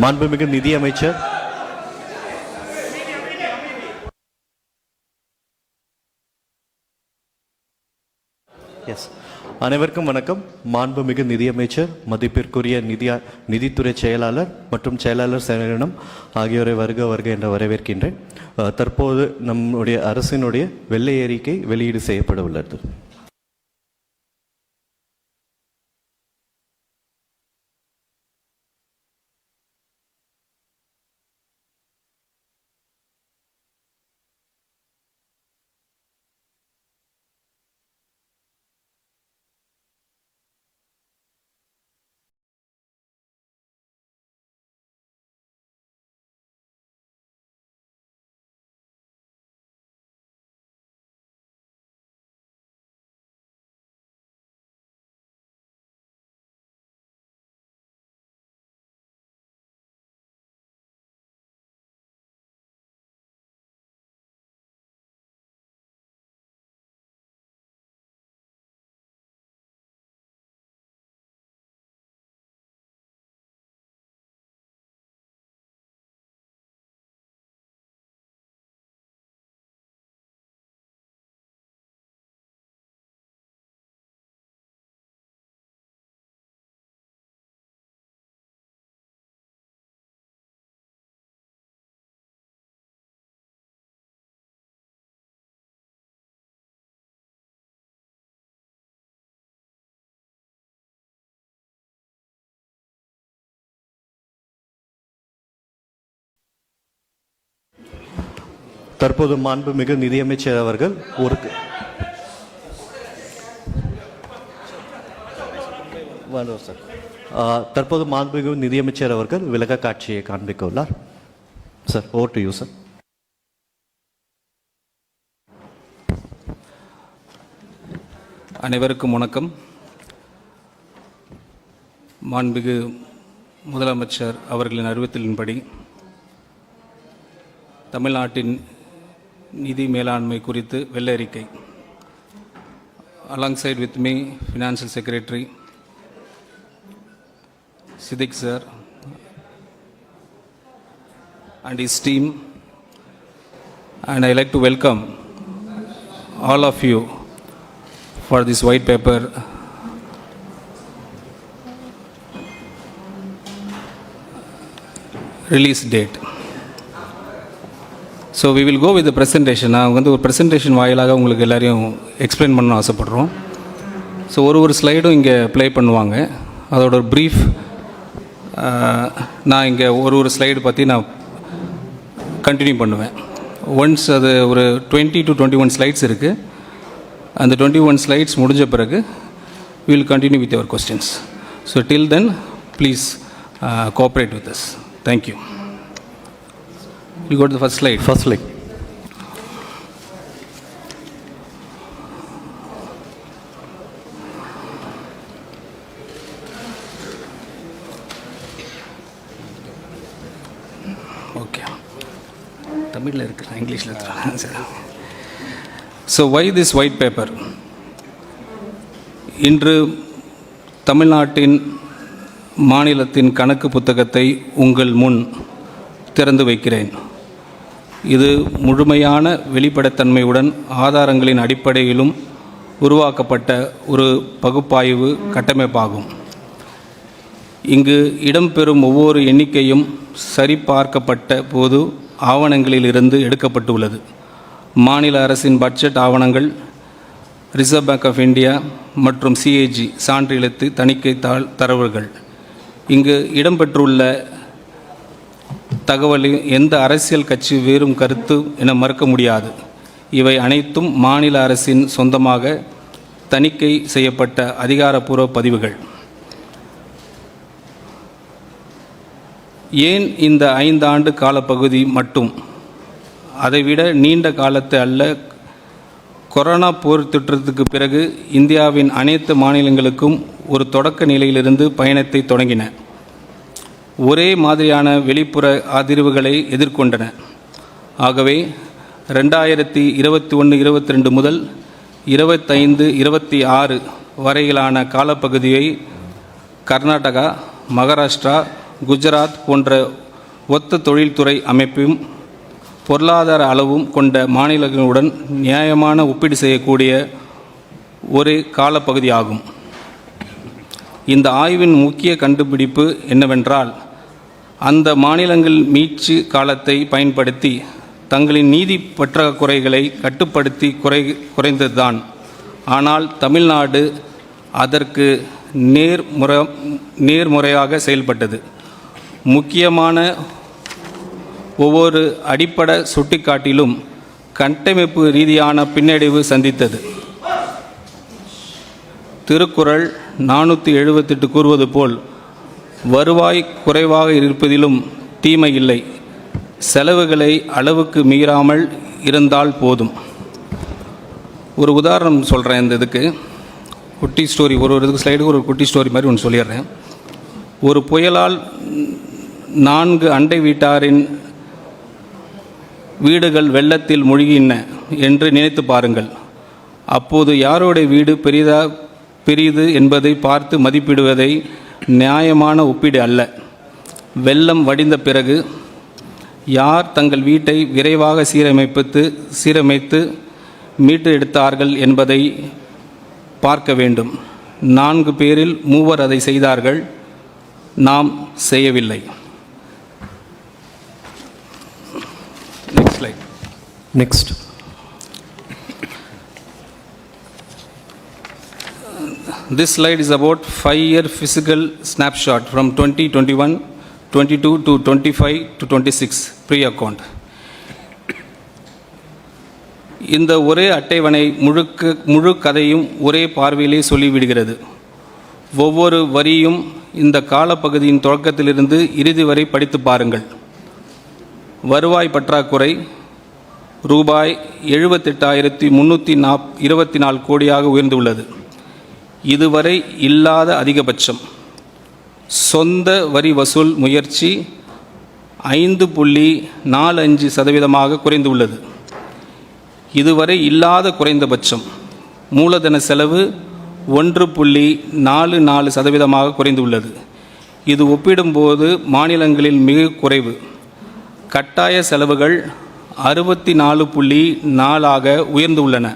மாண்புமிகு நிதியமைச்சர் எஸ் அனைவருக்கும் வணக்கம். மாண்புமிகு நிதியமைச்சர், மதிப்பிற்குரிய நிதித்துறை செயலாளர் மற்றும் செயலாளர் செயலகம் ஆகியோரை வருக என்று வரவேற்கின்றேன். தற்போது நம்முடைய அரசினுடைய வெள்ளை அறிக்கை வெளியீடு செய்யப்பட உள்ளது. தற்போது மாண்புமிகு நிதியமைச்சர் அவர்கள் தற்போது மாண்புமிகு நிதியமைச்சர் அவர்கள் விளக்க காட்சியை காண்பிக்க உள்ளார். Sir, over to you sir. அனைவருக்கும் வணக்கம். மாண்புமிகு முதலமைச்சர் அவர்களின் அறிவுறுத்தலின்படி தமிழ்நாட்டின் நிதி மேலாண்மை குறித்து வெள்ளை அறிக்கை. Alongside with me, Financial Secretary Siddiq sir and his team, and I like to welcome all of you for this white paper release date. So we will go with the presentation. நான் வந்து ஒரு presentation வாயிலாக உங்களுக்கு எல்லாரையும் explain பண்ண ஆசைப்பட்றோம். So ஒரு ஸ்லைடும் இங்கே play பண்ணுவாங்க. அதோட ஒரு ப்ரீஃப் நான் இங்கே ஒரு ஸ்லைடு பற்றி நான் கண்டினியூ பண்ணுவேன். ஒன்ஸ் அது ஒரு 20 to 21 ஸ்லைட்ஸ் இருக்குது. அந்த 21 ஸ்லைட்ஸ் முடிஞ்ச பிறகு we will continue with your questions. So till then please cooperate with us. Thank you. You go to the first slide. First slide. Okay. தமிழில் இருக்கு, இங்கிலீஷில் இருக்கு. So why this white paper? இன்று தமிழ்நாட்டின் மாநிலத்தின் கணக்கு புத்தகத்தை உங்கள் முன் திறந்து வைக்கிறேன். இது முழுமையான வெளிப்படைத்தன்மையுடன் ஆதாரங்களின் அடிப்படையிலும் உருவாக்கப்பட்ட ஒரு பகுப்பாய்வு கட்டமைப்பாகும். இங்கு இடம்பெறும் ஒவ்வொரு எண்ணிக்கையும் சரிபார்க்கப்பட்ட போது ஆவணங்களிலிருந்து எடுக்கப்பட்டுள்ளது. மாநில அரசின் பட்ஜெட் ஆவணங்கள், ரிசர்வ் பேங்க் ஆஃப் இந்தியா மற்றும் சிஏஜி சான்றெழுத்து தணிக்கை தரவுகள். இங்கு இடம்பெற்றுள்ள தகவலில் எந்த அரசியல் கட்சி வேறும் கருத்து என மறுக்க முடியாது. இவை அனைத்தும் மாநில அரசின் சொந்தமாக தணிக்கை செய்யப்பட்ட அதிகாரப்பூர்வ பதிவுகள். ஏன் இந்த 5 ஆண்டு காலப்பகுதி மட்டும்? அதைவிட நீண்ட காலத்து அல்ல. கொரோனா போர் தொற்றுக்கு பிறகு இந்தியாவின் அனைத்து மாநிலங்களுக்கும் ஒரு தொடக்க நிலையிலிருந்து பயணத்தை தொடங்கின. ஒரே மாதிரியான வெளிப்புற அதிர்வுகளை எதிர்கொண்டன. ஆகவே 2021-22 முதல் 25-26 வரையிலான காலப்பகுதியை கர்நாடகா, மகாராஷ்டிரா குஜராத் போன்ற ஒத்த தொழில்துறை அமைப்பும் பொருளாதார அளவும் கொண்ட மாநிலங்களுடன் நியாயமான ஒப்பீடு செய்யக்கூடிய ஒரு காலப்பகுதியாகும். இந்த ஆய்வின் முக்கிய கண்டுபிடிப்பு என்னவென்றால், அந்த மாநிலங்கள் மீட்சி காலத்தை பயன்படுத்தி தங்களின் நீதி பற்றாக்குறைகளை கட்டுப்படுத்தி குறைந்ததுதான். ஆனால் தமிழ்நாடு அதற்கு நேர்முறையாக செயல்பட்டது. முக்கியமான ஒவ்வொரு அடிப்படை சுட்டிக்காட்டிலும் கட்டமைப்பு ரீதியான பின்னடைவு சந்தித்தது. திருக்குறள் 478 கூறுவது போல், வருவாய் குறைவாக இருப்பதிலும் தீமை இல்லை, செலவுகளை அளவுக்கு மீறாமல் இருந்தால் போதும். ஒரு உதாரணம் சொல்கிறேன். இந்த இதுக்கு குட்டி ஸ்டோரி, ஒரு இதுக்கு ஸ்லைடுக்கு ஒரு குட்டி ஸ்டோரி மாதிரி ஒன்று சொல்லிடுறேன். ஒரு புயலால் 4 அண்டை வீட்டாரின் வீடுகள் வெள்ளத்தில் மூழ்கின என்று நினைத்து பாருங்கள். அப்போது யாருடைய வீடு பெரிது என்பதை பார்த்து மதிப்பிடுவதை நியாயமான ஒப்பீடு அல்ல. வெள்ளம் வடிந்த பிறகு யார் தங்கள் வீட்டை விரைவாக சீரமைத்து மீட்டு எடுத்தார்கள் என்பதை பார்க்க வேண்டும். 4 பேரில் 3 அதை செய்தார்கள், நாம் செய்யவில்லை. Next slide. Next. This slide is about 5-year physical snapshot from 2021, 22 to 25 to 26 pre-account. இந்த ஒரே அட்டைவணை முழு கதையும் ஒரே பார்வையிலே சொல்லிவிடுகிறது. ஒவ்வொரு வரியும் இந்த காலப்பகுதியின் தொடக்கத்திலிருந்து இறுதி வரை படித்து பாருங்கள். வருவாய் பற்றாக்குறை ரூபாய் 78,324 கோடியாக உயர்ந்துள்ளது. இதுவரை இல்லாத அதிகபட்சம். சொந்த வரி வசூல் முயற்சி 5.45% குறைந்துள்ளது. இதுவரை இல்லாத குறைந்தபட்சம். மூலதன செலவு 1.44% குறைந்துள்ளது. இது ஒப்பிடும்போது மாநிலங்களில் மிக குறைவு. கட்டாய செலவுகள் 64.4% உயர்ந்துள்ளன.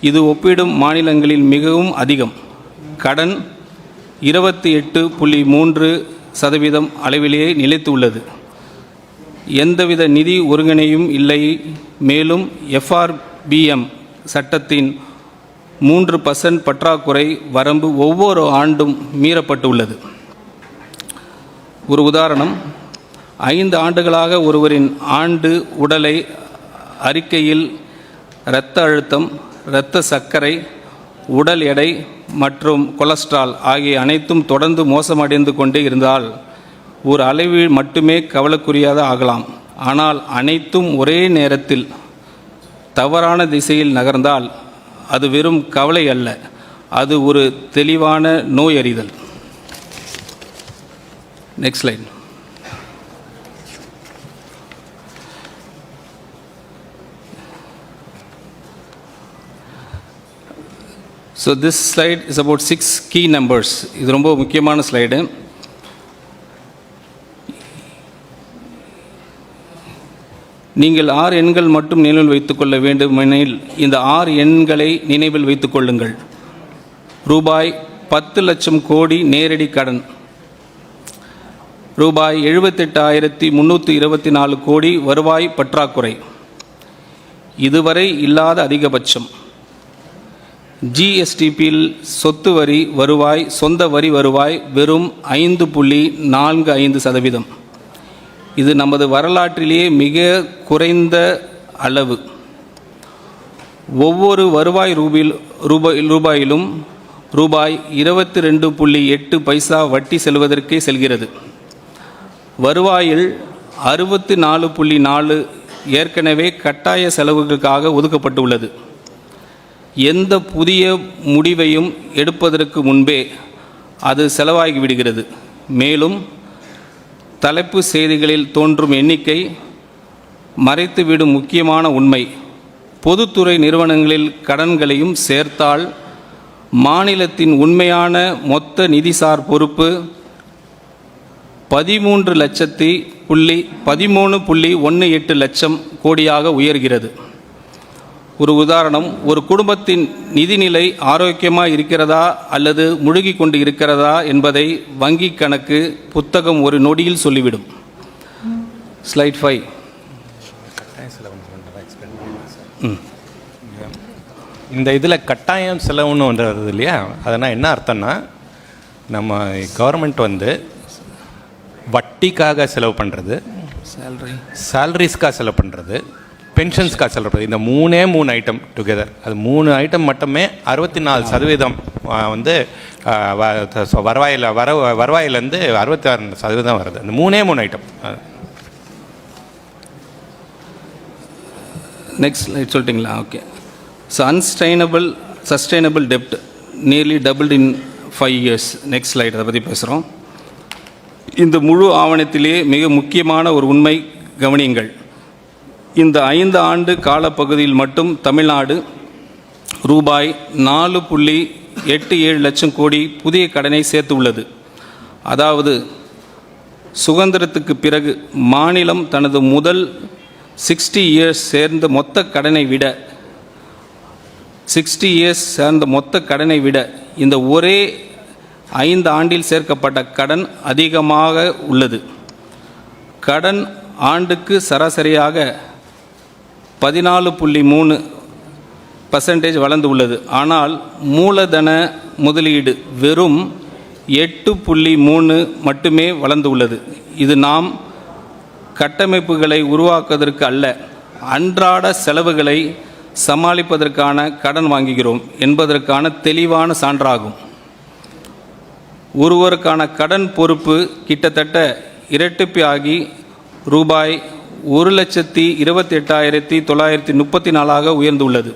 இது ஒப்பிடும் மாநிலங்களில் மிகவும் அதிகம். கடன் 28.3% அளவிலேயே நிலைத்துள்ளது. எந்தவித நிதி ஒருங்கிணையும் இல்லை. மேலும் FRBM சட்டத்தின் 3% பற்றாக்குறை வரம்பு ஒவ்வொரு ஆண்டும் மீறப்பட்டுள்ளது. ஒரு உதாரணம், 5 ஆண்டுகளாக ஒருவரின் ஆண்டு உடலை அறிக்கையில் இரத்த அழுத்தம், இரத்த சர்க்கரை, உடல் எடை மற்றும் கொலஸ்ட்ரால் ஆகிய அனைத்தும் தொடர்ந்து மோசமடைந்து கொண்டே இருந்தால் ஒரு அளவில் மட்டுமே கவலைக்குரியதாக ஆகலாம். ஆனால் அனைத்தும் ஒரே நேரத்தில் தவறான திசையில் நகர்ந்தால் அது வெறும் கவலை அல்ல, அது ஒரு தெளிவான நோயறிதல். Next slide. So this slide is about 6 key numbers. இது ரொம்ப முக்கியமான ஸ்லைடு. நீங்கள் 6 எண்கள் மட்டும் நினைவில் வைத்துக் கொள்ள வேண்டுமெனில் இந்த 6 எண்களை நினைவில் வைத்துக் கொள்ளுங்கள். ரூபாய் 10 லட்சம் கோடி நேரடி கடன், ரூபாய் 78,324 கோடி வருவாய் பற்றாக்குறை, இதுவரை இல்லாத அதிகபட்சம். ஜிஎஸ்டிபியில் சொத்து வரி வருவாய், சொந்த வரி வருவாய் வெறும் 5.45%. இது நமது வரலாற்றிலேயே மிக குறைந்த அளவு. ஒவ்வொரு வருவாய் ரூபாயிலும் ரூபாய் 22.8 வட்டி செல்வதற்கே செல்கிறது. வருவாயில் 64.4 ஏற்கனவே கட்டாய செலவுகளுக்காக ஒதுக்கப்பட்டுள்ளது. எந்த புதிய முடிவையும் எடுப்பதற்கு முன்பே அது செலவாகிவிடுகிறது. மேலும் தலைப்பு செய்திகளில் தோன்றும் எண்ணிக்கை மறைத்துவிடும் முக்கியமான உண்மை, பொதுத்துறை நிறுவனங்களில் கடன்களையும் சேர்த்தால் மாநிலத்தின் உண்மையான மொத்த நிதிசார் பொறுப்பு 13.18 லட்சம் கோடியாக உயர்கிறது. ஒரு உதாரணம், ஒரு குடும்பத்தின் நிதிநிலை ஆரோக்கியமாக இருக்கிறதா அல்லது முழுகி கொண்டு இருக்கிறதா என்பதை வங்கி கணக்கு புத்தகம் ஒரு நொடியில் சொல்லிவிடும். ஸ்லைட் 5. இந்த இதில் கட்டாயம் செலவுன்னுன்றது இல்லையா, அதனால் என்ன அர்த்தம்னா, நம்ம கவர்மெண்ட் வந்து வட்டிக்காக செலவு பண்ணுறது, சேலரிஸ்க்காக செலவு பண்ணுறது, பென்ஷன்ஸ்க்காக செலவு பண்ணுறது, இந்த மூணு ஐட்டம் டுகெதர், அது 3 ஐட்டம் மட்டுமே 64% வந்து வருவாயிலேருந்து 66% வருது. அந்த 3 ஐட்டம். நெக்ஸ்ட் ஸ்லைட் சொல்லிட்டிங்களா? ஓகே. ஸோ சஸ்டைனபிள் டெப்ட் nearly doubled in 5 years. Next slide அதை பற்றி பேசுகிறோம். இந்த முழு ஆவணத்திலே மிக முக்கியமான ஒரு உண்மை கவனியுங்கள். இந்த 5 ஆண்டு காலப்பகுதியில் மட்டும் தமிழ்நாடு ரூபாய் 4.87 லட்சம் கோடி புதிய கடனை சேர்த்து உள்ளது. அதாவது சுதந்திரத்துக்கு பிறகு மாநிலம் தனது முதல் 60 years சேர்ந்த மொத்த கடனை விட இந்த ஒரே 5 ஆண்டில் சேர்க்கப்பட்ட கடன் அதிகமாக உள்ளது. கடன் ஆண்டுக்கு சராசரியாக 14.3% வளர்ந்து உள்ளது. ஆனால் மூலதன முதலீடு வெறும் 8.3 மட்டுமே வளர்ந்து உள்ளது. இது நாம் கட்டமைப்புகளை உருவாக்குவதற்கு அல்ல, அன்றாட செலவுகளை சமாளிப்பதற்கான கடன் வாங்குகிறோம் என்பதற்கான தெளிவான சான்றாகும். ஒருவருக்கான கடன் பொறுப்பு கிட்டத்தட்ட இரட்டிப்பாகி ரூபாய் 1,28,934 உயர்ந்துள்ளது.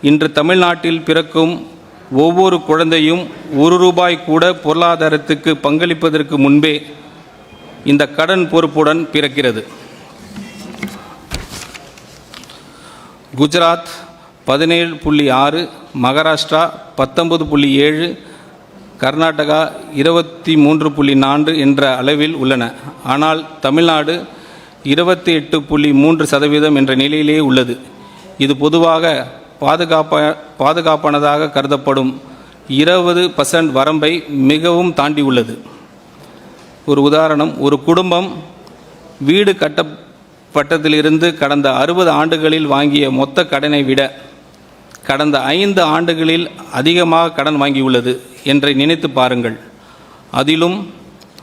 இன்று தமிழ்நாட்டில் பிறக்கும் ஒவ்வொரு குழந்தையும் ₹1 கூட பொருளாதாரத்துக்கு பங்களிப்பதற்கு முன்பே இந்த கடன் பொறுப்புடன் பிறக்கிறது. குஜராத் 17.6, மகாராஷ்டிரா 19.7, கர்நாடகா 23.4 என்ற அளவில் உள்ளன. ஆனால் தமிழ்நாடு 28.3% என்ற நிலையிலே உள்ளது. இது பொதுவாக பாதுகாப்பானதாக கருதப்படும் 20% வரம்பை மிகவும் தாண்டி உள்ளது. ஒரு உதாரணம், ஒரு குடும்பம் வீடு கட்டப்பட்டதிலிருந்து கடந்த 60 ஆண்டுகளில் வாங்கிய மொத்த கடனை விட கடந்த 5 ஆண்டுகளில் அதிகமாக கடன் வாங்கியுள்ளது என்று நினைத்து பாருங்கள். அதிலும்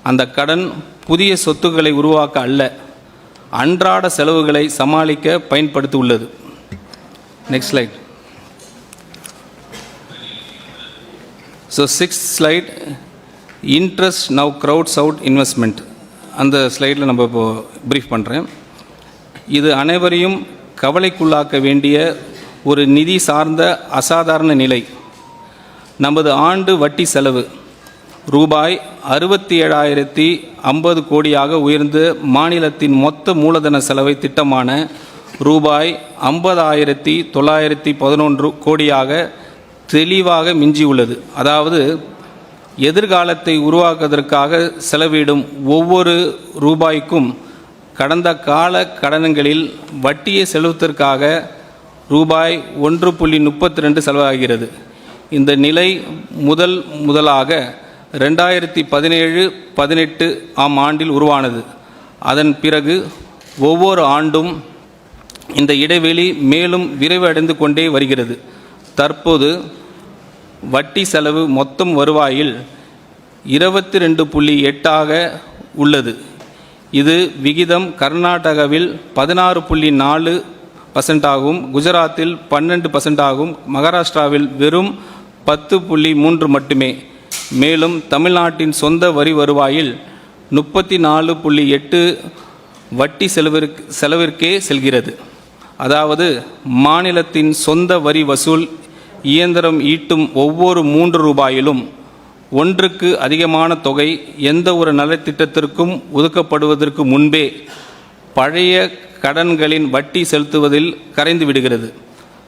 அந்த கடன் புதிய சொத்துக்களை உருவாக்க அல்ல, அன்றாட செலவுகளை சமாளிக்க பயன்படுத்தி உள்ளது. Next slide. So 6th slide, interest now crowds out investment. அந்த ஸ்லைடில் நம்ம இப்போ ப்ரீஃப் பண்ணுறேன். இது அனைவரையும் கவலைக்குள்ளாக்க வேண்டிய ஒரு நிதி சார்ந்த அசாதாரண நிலை. நமது ஆண்டு வட்டி செலவு ரூபாய் 67,050 கோடியாக உயர்ந்து மாநிலத்தின் மொத்த மூலதன செலவை திட்டமான ரூபாய் 50,911 கோடியாக தெளிவாக மிஞ்சியுள்ளது. அதாவது எதிர்காலத்தை உருவாக்குவதற்காக செலவிடும் ஒவ்வொரு ரூபாய்க்கும் கடந்த கால கடன்களில் வட்டியை செலுத்துவதற்காக ரூபாய் 1.32 செலவாகிறது. இந்த நிலை முதலாக 2017-18 ஆண்டில் உருவானது. அதன் பிறகு ஒவ்வொரு ஆண்டும் இந்த இடைவெளி மேலும் விரைவடைந்து கொண்டே வருகிறது. தற்போது வட்டி செலவு மொத்தம் வருவாயில் 22.8 உள்ளது. இது விகிதம் கர்நாடகாவில் 16.4% ஆகும், குஜராத்தில் 12% ஆகும், மகாராஷ்டிராவில் வெறும் 10.3 மட்டுமே. மேலும் தமிழ்நாட்டின் சொந்த வரி வருவாயில் 34.8 வட்டி செலவிற்கே செல்கிறது. அதாவது மாநிலத்தின் சொந்த வரி வசூல் இயந்திரம் ஈட்டும் ஒவ்வொரு 3 ரூபாயிலும் 1க்கு அதிகமான தொகை எந்த ஒரு நலத்திட்டத்திற்கும் ஒதுக்கப்படுவதற்கு முன்பே பழைய கடன்களின் வட்டி செலுத்துவதில் கரைந்து விடுகிறது.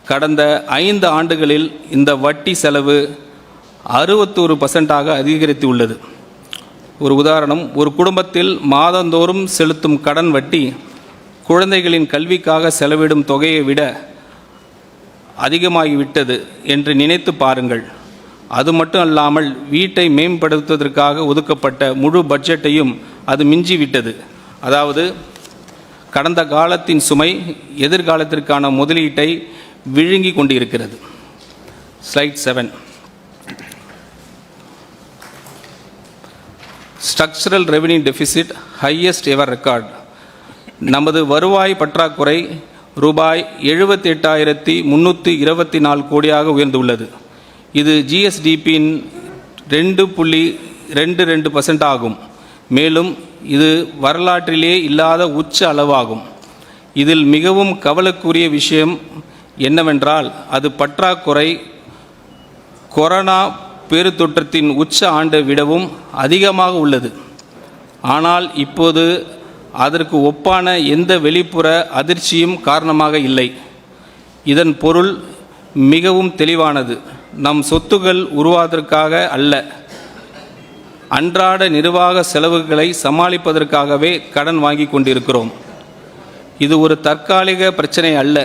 கடந்த 5 ஆண்டுகளில் இந்த வட்டி செலவு 61% அதிகரித்து உள்ளது. ஒரு உதாரணம், ஒரு குடும்பத்தில் மாதந்தோறும் செலுத்தும் கடன் வட்டி குழந்தைகளின் கல்விக்காக செலவிடும் தொகையை விட அதிகமாகிவிட்டது என்று நினைத்து பாருங்கள். அது மட்டும் அல்லாமல் வீட்டை மேம்படுத்துவதற்காக ஒதுக்கப்பட்ட முழு பட்ஜெட்டையும் அது மிஞ்சிவிட்டது. அதாவது கடந்த காலத்தின் சுமை எதிர்காலத்திற்கான முதலீட்டை விழுங்கி கொண்டிருக்கிறது. Slide 7. Structural revenue deficit highest ever record. நமது வருவாய் பற்றாக்குறை ரூபாய் 78,324 கோடியாக உயர்ந்துள்ளது. இது ஜிஎஸ்டிபியின் 2.22% ஆகும். மேலும் இது வரலாற்றிலே இல்லாத உச்ச அளவாகும். இதில் மிகவும் கவலைக்குரிய விஷயம் என்னவென்றால் அது பற்றாக்குறை கொரோனா பெருந்தொற்றத்தின் உச்ச ஆண்டை விடவும் அதிகமாக உள்ளது. ஆனால் இப்போது அதற்கு ஒப்பான எந்த வெளிப்புற அதிர்ச்சியும் காரணமாக இல்லை. இதன் பொருள் மிகவும் தெளிவானது. நம் சொத்துக்கள் உருவாவதற்காக அல்ல, அன்றாட நிர்வாக செலவுகளை சமாளிப்பதற்காகவே கடன் வாங்கி கொண்டிருக்கிறோம். இது ஒரு தற்காலிக பிரச்சனை அல்ல.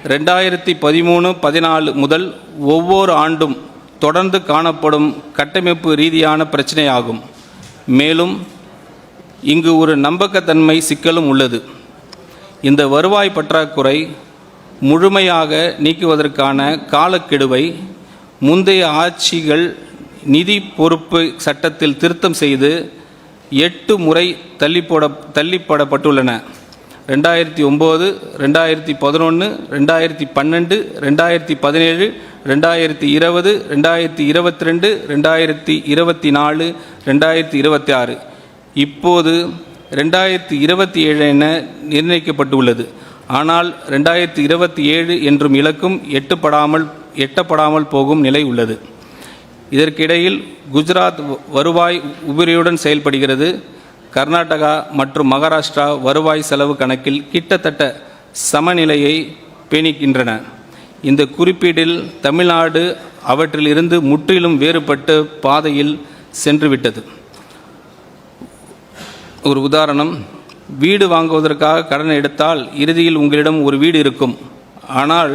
2013-14 முதல் ஒவ்வொரு ஆண்டும் தொடர்ந்து காணப்படும் கட்டமைப்பு ரீதியான பிரச்சனையாகும். மேலும் இங்கு ஒரு நம்பகத்தன்மை சிக்கலும் உள்ளது. இந்த வருவாய் பற்றாக்குறை முழுமையாக நீக்குவதற்கான காலக்கெடுவை முந்தைய ஆட்சிகள் நிதி பொறுப்பு சட்டத்தில் திருத்தம் செய்து 8 முறை தள்ளிப்படப்பட்டுள்ளன. 2009, 2011, 2012, 2017, 2020, 2022, 2024, 2026, இப்போது 2027 என நிர்ணயிக்கப்பட்டுள்ளது. ஆனால் 2027 என்றும் இலக்கும் எட்டப்படாமல் போகும் நிலை உள்ளது. இதற்கிடையில் குஜராத் வருவாய் உபரியுடன் செயல்படுகிறது. கர்நாடகா மற்றும் மகாராஷ்டிரா வருவாய் செலவு கணக்கில் கிட்டத்தட்ட சமநிலையை பேணிக்கின்றன. இந்த குறிப்பீட்டில் தமிழ்நாடு அவற்றிலிருந்து முற்றிலும் வேறுபட்ட பாதையில் சென்றுவிட்டது. ஒரு உதாரணம், வீடு வாங்குவதற்காக கடன் எடுத்தால் இறுதியில் உங்களிடம் ஒரு வீடு இருக்கும். ஆனால்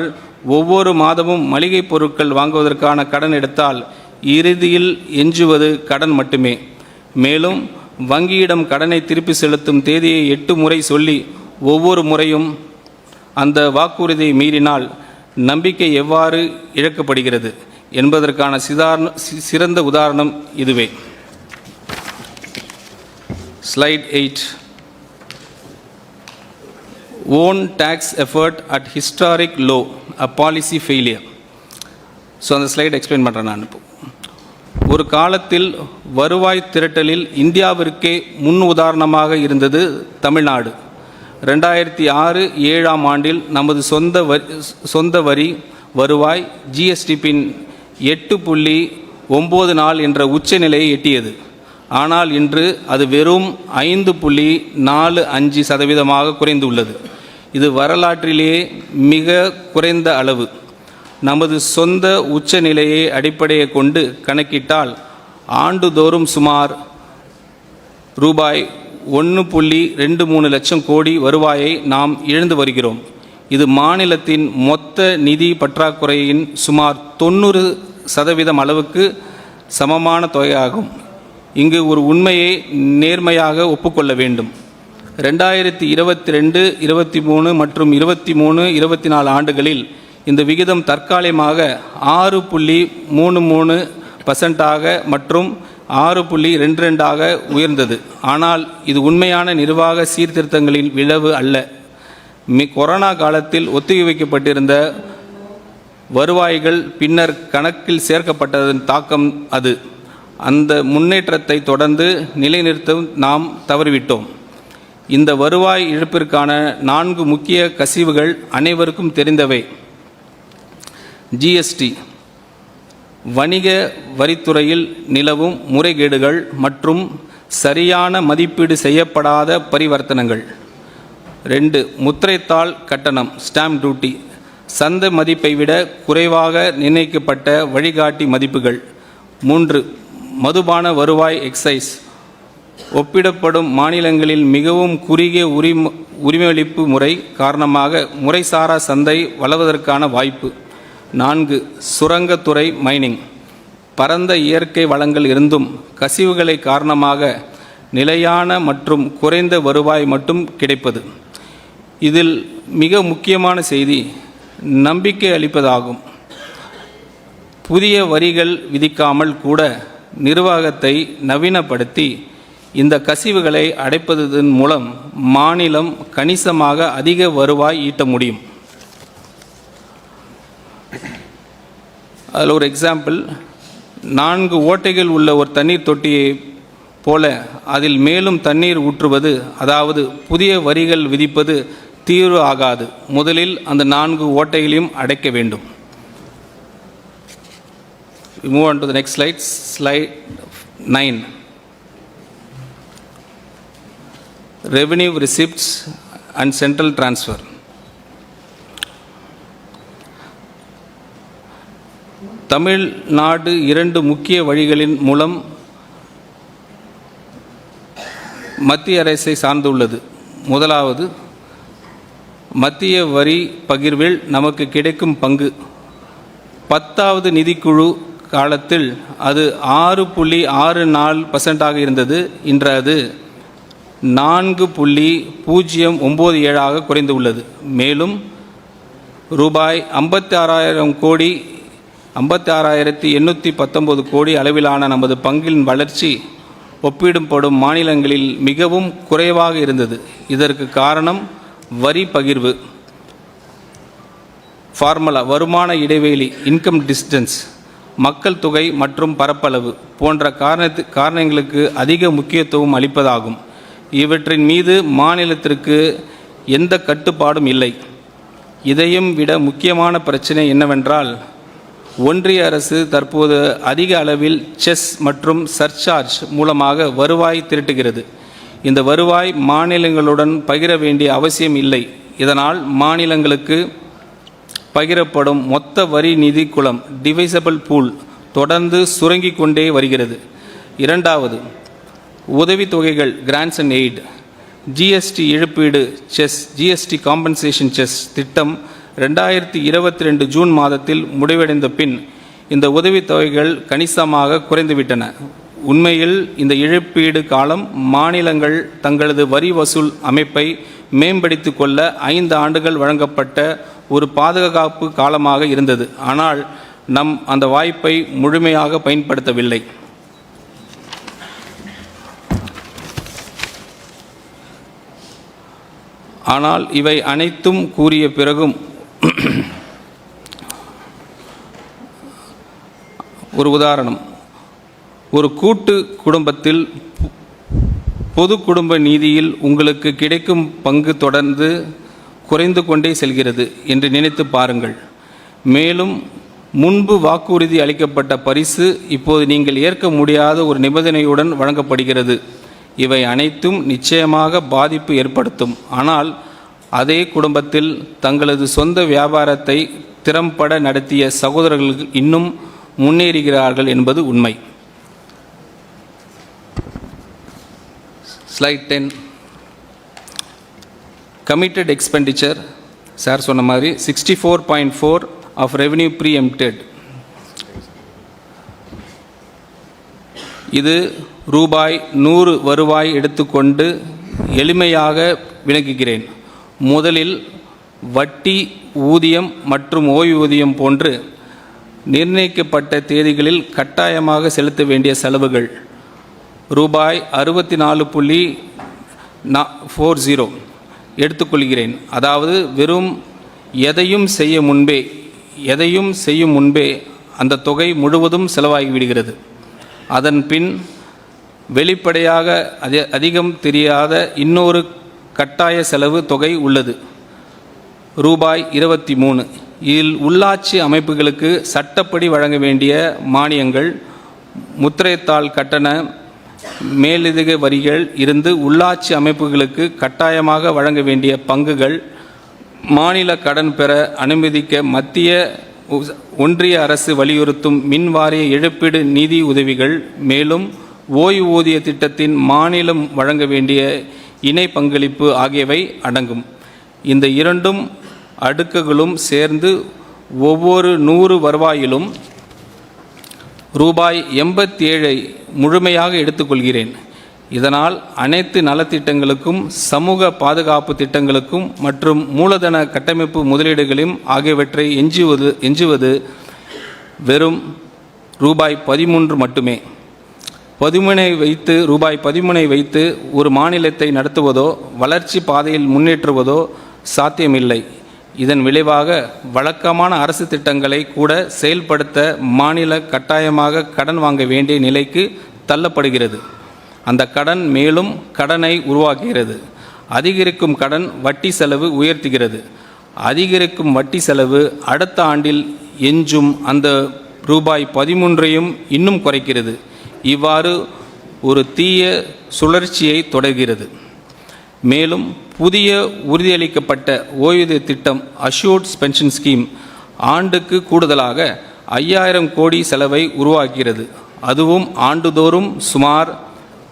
ஒவ்வொரு மாதமும் மளிகை பொருட்கள் வாங்குவதற்கான கடன் எடுத்தால் இறுதியில் எஞ்சுவது கடன் மட்டுமே. மேலும் வங்கியிடம் கடனை திருப்பி செலுத்தும் தேதியை 8 முறை சொல்லி ஒவ்வொரு முறையும் அந்த வாக்குறுதியை மீறினால் நம்பிக்கை எவ்வாறு இழக்கப்படுகிறது என்பதற்கான சிறந்த உதாரணம் இதுவே. Slide 8. Own tax effort at historic low, a policy failure. So அந்த ஸ்லைட் எக்ஸ்பிளைன் பண்ணுறேன் நான். இப்போ ஒரு காலத்தில் வருவாய் திரட்டலில் இந்தியாவிற்கே முன் உதாரணமாக இருந்தது தமிழ்நாடு. 2006-7 ஆண்டில் நமது சொந்த வரி வருவாய் ஜிஎஸ்டிபியின் 8.94 என்ற உச்ச நிலையை எட்டியது. ஆனால் இன்று அது வெறும் 5.45% குறைந்துள்ளது. இது வரலாற்றிலேயே மிக குறைந்த அளவு. நமது சொந்த உச்ச நிலையை அடிப்படையை கொண்டு கணக்கிட்டால் ஆண்டுதோறும் சுமார் ரூபாய் 1.23 லட்சம் கோடி வருவாயை நாம் இழந்து வருகிறோம். இது மாநிலத்தின் மொத்த நிதி பற்றாக்குறையின் சுமார் 90% அளவுக்கு சமமான தொகையாகும். இங்கு ஒரு உண்மையை நேர்மையாக ஒப்புக்கொள்ள வேண்டும். 2022, 23 மற்றும் 23-24 ஆண்டுகளில் இந்த விகிதம் தற்காலிகமாக 6.33% மற்றும் 6.22% உயர்ந்தது. ஆனால் இது உண்மையான நிர்வாக சீர்திருத்தங்களின் விளைவு அல்ல. கொரோனா காலத்தில் ஒத்திவைக்கப்பட்டிருந்த வருவாய்கள் பின்னர் கணக்கில் சேர்க்கப்பட்டதன் தாக்கம் அது. அந்த முன்னேற்றத்தை தொடர்ந்து நிலைநிறுத்த நாம் தவறிவிட்டோம். இந்த வருவாய் இழப்பிற்கான 4 முக்கிய கசிவுகள் அனைவருக்கும் தெரிந்தவை. ஜிஎஸ்டி, வணிக வரித்துறையில் நிலவும் முறைகேடுகள் மற்றும் சரியான மதிப்பீடு செய்யப்படாத பரிவர்த்தனைகள். 2, முத்திரைத்தாள் கட்டணம், ஸ்டாம்ப் டியூட்டி, சந்தை மதிப்பை விட குறைவாக நிர்ணயிக்கப்பட்ட வழிகாட்டி மதிப்புகள். 3, மதுபான வருவாய் எக்ஸைஸ், ஒப்பிடப்படும் மாநிலங்களில் மிகவும் குறுகிய உரிமையளிப்பு முறை காரணமாக முறைசாரா சந்தை வளர்வதற்கான வாய்ப்பு. 4. சுரங்கத்துறை மைனிங். பரந்த இயற்கை வளங்கள் இருந்தும் கசிவுகளை காரணமாக நிலையான மற்றும் குறைந்த வருவாய் மட்டும் கிடைப்பது. இதில் மிக முக்கியமான செய்தி நம்பிக்கை அளிப்பதாகும். புதிய வரிகள் விதிக்காமல் கூட நிர்வாகத்தை நவீனப்படுத்தி இந்த கசிவுகளை அடைப்பதன் மூலம் மாநிலம் கணிசமாக அதிக வருவாய் ஈட்ட முடியும். அதில் ஒரு எக்ஸாம்பிள், 4 ஓட்டைகள் உள்ள ஒரு தண்ணீர் தொட்டியை போல அதில் மேலும் தண்ணீர் ஊற்றுவது, அதாவது புதிய வரிகள் விதிப்பது தீர்வு ஆகாது. முதலில் அந்த 4 ஓட்டைகளையும் அடைக்க வேண்டும். We move on to the next slide, slide 9. Revenue receipts and central transfer. Tamil Nadu 2 முக்கிய வழிகளின் மூலம் மத்திய அரசை சார்ந்துள்ளது. முதலாவது, மத்திய வரி பகிர்வில் நமக்கு கிடைக்கும் பங்கு. 10வது நிதிக்குழு காலத்தில் அது 6.64% இருந்தது. இன்று அது 4.097 குறைந்து உள்ளது. மேலும் ரூபாய் 56,819 கோடி அளவிலான நமது பங்கின் வளர்ச்சி ஒப்பிடப்படும் மாநிலங்களில் மிகவும் குறைவாக இருந்தது. இதற்கு காரணம் வரி பகிர்வு ஃபார்முலா, வருமான இடைவெளி இன்கம் டிஸ்டன்ஸ், மக்கள் தொகை மற்றும் பரப்பளவு போன்ற காரணங்களுக்கு அதிக முக்கியத்துவம் அளிப்பதாகும். இவற்றின் மீது மாநிலத்திற்கு எந்த கட்டுப்பாடும் இல்லை. இதையும் விட முக்கியமான பிரச்சனை என்னவென்றால், ஒன்றிய அரசு தற்போது அதிக அளவில் செஸ் மற்றும் சர்சார்ஜ் மூலமாக வருவாய் திரட்டுகிறது. இந்த வருவாய் மாநிலங்களுடன் பகிர வேண்டிய அவசியம் இல்லை. இதனால் மாநிலங்களுக்கு பகிரப்படும் மொத்த வரி நிதி குளம் டிவைசபிள் பூல் தொடர்ந்து சுருங்கிக் கொண்டே வருகிறது. இரண்டாவது, உதவித்தொகைகள் கிராண்ட்ஸ் அண்ட் எய்ட். ஜிஎஸ்டி இழப்பீடு செஸ், ஜிஎஸ்டி காம்பன்சேஷன் செஸ் திட்டம் 2022 ஜூன் மாதத்தில் முடிவடைந்த பின் இந்த உதவித்தொகைகள் கணிசமாக குறைந்துவிட்டன. உண்மையில் இந்த இழப்பீடு காலம் மாநிலங்கள் தங்களது வரி வசூல் அமைப்பை மேம்படுத்திக் கொள்ள 5 ஆண்டுகள் வழங்கப்பட்ட ஒரு பாதுகாப்பு காலமாக இருந்தது. ஆனால் நம் அந்த வாய்ப்பை முழுமையாக பயன்படுத்தவில்லை. ஆனால் இவை அனைத்தும் கூறிய பிறகும் ஒரு உதாரணம், ஒரு கூட்டு குடும்பத்தில் பொது குடும்ப நிதியில் உங்களுக்கு கிடைக்கும் பங்கு தொடர்ந்து குறைந்து கொண்டே செல்கிறது என்று நினைத்து பாருங்கள். மேலும் முன்பு வாக்குறுதி அளிக்கப்பட்ட பரிசு இப்போது நீங்கள் ஏற்க முடியாத ஒரு நிபந்தனையுடன் வழங்கப்படுகிறது. இவை அனைத்தும் நிச்சயமாக பாதிப்பு ஏற்படுத்தும். ஆனால் அதே குடும்பத்தில் தங்களது சொந்த வியாபாரத்தை திறம்பட நடத்திய சகோதரர்கள் இன்னும் முன்னேறுகிறார்கள் என்பது உண்மை. ஸ்லைட் 10. கமிட்டட் எக்ஸ்பெண்டிச்சர், சார் சொன்ன மாதிரி 64.4 ஆஃப் ரெவென்யூ ப்ரீஎம்ப்டட். இது ரூபாய் 100 வருவாய் எடுத்துக்கொண்டு எளிமையாக விளக்குகிறேன். முதலில் வட்டி, ஊதியம் மற்றும் ஓய்வூதியம் போன்று நிர்ணயிக்கப்பட்ட தேதிகளில் கட்டாயமாக செலுத்த வேண்டிய செலவுகள் ரூபாய் 64.40 எடுத்துக்கொள்கிறேன். அதாவது வெறும் எதையும் செய்யும் முன்பே அந்த தொகை முழுவதும் செலவாகிவிடுகிறது. அதன் பின் வெளிப்படையாக அதிகம் தெரியாத இன்னொரு கட்டாய செலவு தொகை உள்ளது, ரூபாய் 23. இதில் உள்ளாட்சி அமைப்புகளுக்கு சட்டப்படி வழங்க வேண்டிய மானியங்கள், முத்திரைத்தாள் கட்டண மேலதிக வரிகள் இருந்து உள்ளாட்சி அமைப்புகளுக்கு கட்டாயமாக வழங்க வேண்டிய பங்குகள், மாநில கடன் பெற அனுமதிக்க மத்திய ஒன்றிய அரசு வலியுறுத்தும் மின்வாரிய இழப்பீடு நிதி உதவிகள், மேலும் ஓய்வூதிய திட்டத்தின் மாநிலம் வழங்க வேண்டிய இணை பங்களிப்பு ஆகியவை அடங்கும். இந்த இரண்டும் அடுக்குகளும் சேர்ந்து ஒவ்வொரு 100 வருவாயிலும் ரூபாய் 87 முழுமையாக எடுத்துக்கொள்கிறேன். இதனால் அனைத்து நலத்திட்டங்களுக்கும், சமூக பாதுகாப்பு திட்டங்களுக்கும் மற்றும் மூலதன கட்டமைப்பு முதலீடுகளையும் ஆகியவற்றை எஞ்சுவது வெறும் ரூபாய் 13 மட்டுமே. ரூபாய் 13 வைத்து ஒரு மாநிலத்தை நடத்துவதோ வளர்ச்சி பாதையில் முன்னேற்றுவதோ சாத்தியமில்லை. இதன் விளைவாக வழக்கமான அரசு திட்டங்களை கூட செயல்படுத்த மாநில கட்டாயமாக கடன் வாங்க வேண்டிய நிலைக்கு தள்ளப்படுகிறது. அந்த கடன் மேலும் கடனை உருவாக்குகிறது. அதிகரிக்கும் கடன் வட்டி செலவு உயர்த்துகிறது. அதிகரிக்கும் வட்டி செலவு அடுத்த ஆண்டில் எஞ்சும் அந்த ரூபாய் 13ஐயும் இன்னும் குறைக்கிறது. இவ்வாறு ஒரு தீய சுழற்சியை தொடர்கிறது. மேலும் புதிய உறுதியளிக்கப்பட்ட ஓய்வூதிய திட்டம் அஷ்யூர்ட் பென்ஷன் ஸ்கீம் ஆண்டுக்கு கூடுதலாக 5000 கோடி செலவை உருவாக்குகிறது. அதுவும் ஆண்டுதோறும் சுமார்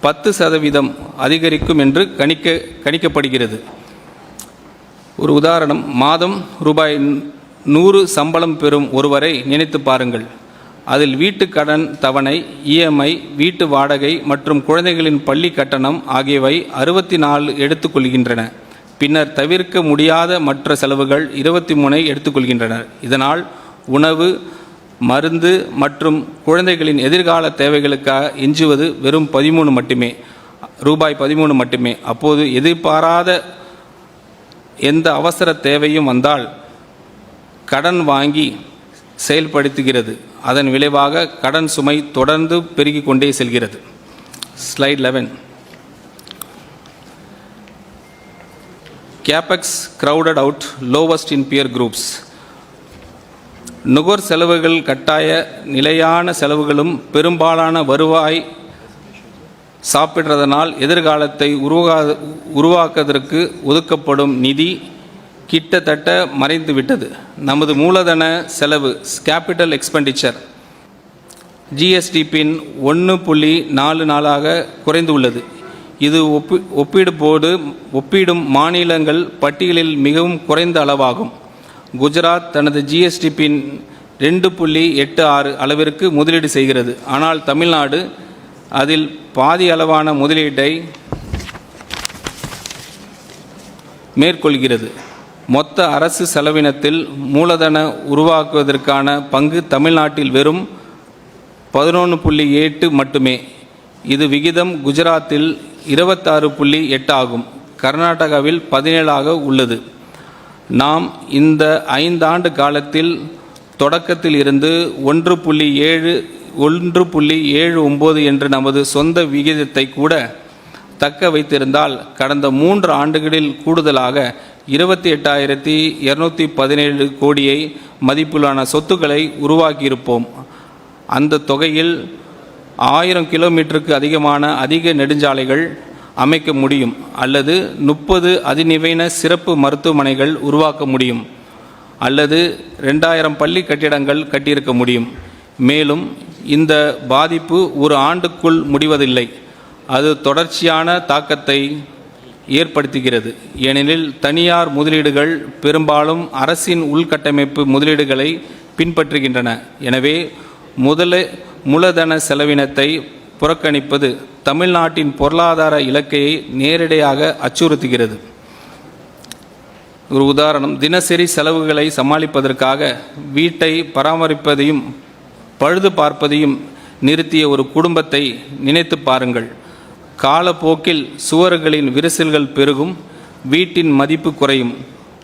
10% அதிகரிக்கும் என்று கணிக்கப்படுகிறது. ஒரு உதாரணம், மாதம் ரூபாய் 100 சம்பளம் பெறும் ஒருவரை நினைத்து பாருங்கள். அதில் வீட்டு கடன் தவணை, இஎம்ஐ, வீட்டு வாடகை மற்றும் குழந்தைகளின் பள்ளி கட்டணம் ஆகியவை 64 எடுத்துக்கொள்கின்றன. பின்னர் தவிர்க்க முடியாத மற்ற செலவுகள் 23 எடுத்துக்கொள்கின்றனர். இதனால் உணவு, மருந்து மற்றும் குழந்தைகளின் எதிர்கால தேவைகளுக்காக எஞ்சுவது வெறும் 13 மட்டுமே, ரூபாய் 13 மட்டுமே. அப்போது எதிர்பாராத எந்த அவசர தேவையும் வந்தால் கடன் வாங்கி செயல்படுத்துகிறது. அதன் விளைவாக கடன் சுமை தொடர்ந்து பெருகிக் கொண்டே செல்கிறது. Slide 11. Capex crowded out lowest in peer groups. நுகர் செலவுகள் கட்டாய நிலையான செலவுகளும் பெரும்பாலான வருவாய் சாப்பிடுறதனால் எதிர்காலத்தை உருவாக்குவதற்கு ஒதுக்கப்படும் நிதி கிட்டத்தட்ட மறைந்துவிட்டது. நமது மூலதன செலவு கேபிட்டல் எக்ஸ்பெண்டிச்சர் ஜிஎஸ்டிபின் 1.44 குறைந்துள்ளது. இது ஒப்பிடும் மாநிலங்கள் பட்டியலில் மிகவும் குறைந்த அளவாகும். குஜராத் தனது ஜிஎஸ்டிபின் 2.86 அளவிற்கு முதலீடு செய்கிறது. ஆனால் தமிழ்நாடு அதில் பாதி அளவான முதலீட்டை மேற்கொள்கிறது. மொத்த அரசு செலவினத்தில் மூலதன உருவாக்குவதற்கான பங்கு தமிழ்நாட்டில் வெறும் 11.8 மட்டுமே. இது விகிதம் குஜராத்தில் 26.8 ஆகும். கர்நாடகாவில் 17 உள்ளது. நாம் இந்த 5 ஆண்டு காலத்தில் தொடக்கத்தில் இருந்து 1.79 என்ற நமது சொந்த விகிதத்தை கூட தக்க வைத்திருந்தால் கடந்த 3 ஆண்டுகளில் கூடுதலாக 28,217 கோடியை மதிப்பிலான சொத்துக்களை உருவாக்கியிருப்போம். அந்த தொகையில் 1000 கிலோமீட்டருக்கு அதிகமான அதிக நெடுஞ்சாலைகள் அமைக்க முடியும், அல்லது 30 அதிநவீன சிறப்பு மருத்துவமனைகள் உருவாக்க முடியும், அல்லது 2000 பள்ளி கட்டிடங்கள் கட்டியிருக்க முடியும். மேலும் இந்த பாதிப்பு ஒரு ஆண்டுக்குள் முடிவதில்லை. அது தொடர்ச்சியான தாக்கத்தை ஏற்படுத்துகிறது. ஏனெனில் தனியார் முதலீடுகள் பெரும்பாலும் அரசின் உள்கட்டமைப்பு முதலீடுகளை பின்பற்றுகின்றன. எனவே மூலதன செலவினத்தை புறக்கணிப்பது தமிழ்நாட்டின் பொருளாதார இலக்கையை நேரடியாக அச்சுறுத்துகிறது. ஒரு உதாரணம், தினசரி செலவுகளை சமாளிப்பதற்காக வீட்டை பராமரிப்பதையும் பழுது பார்ப்பதையும் நிறுத்திய ஒரு குடும்பத்தை நினைத்து பாருங்கள். காலப்போக்கில் சுவர்களின் விரிசல்கள் பெருகும், வீட்டின் மதிப்பு குறையும்.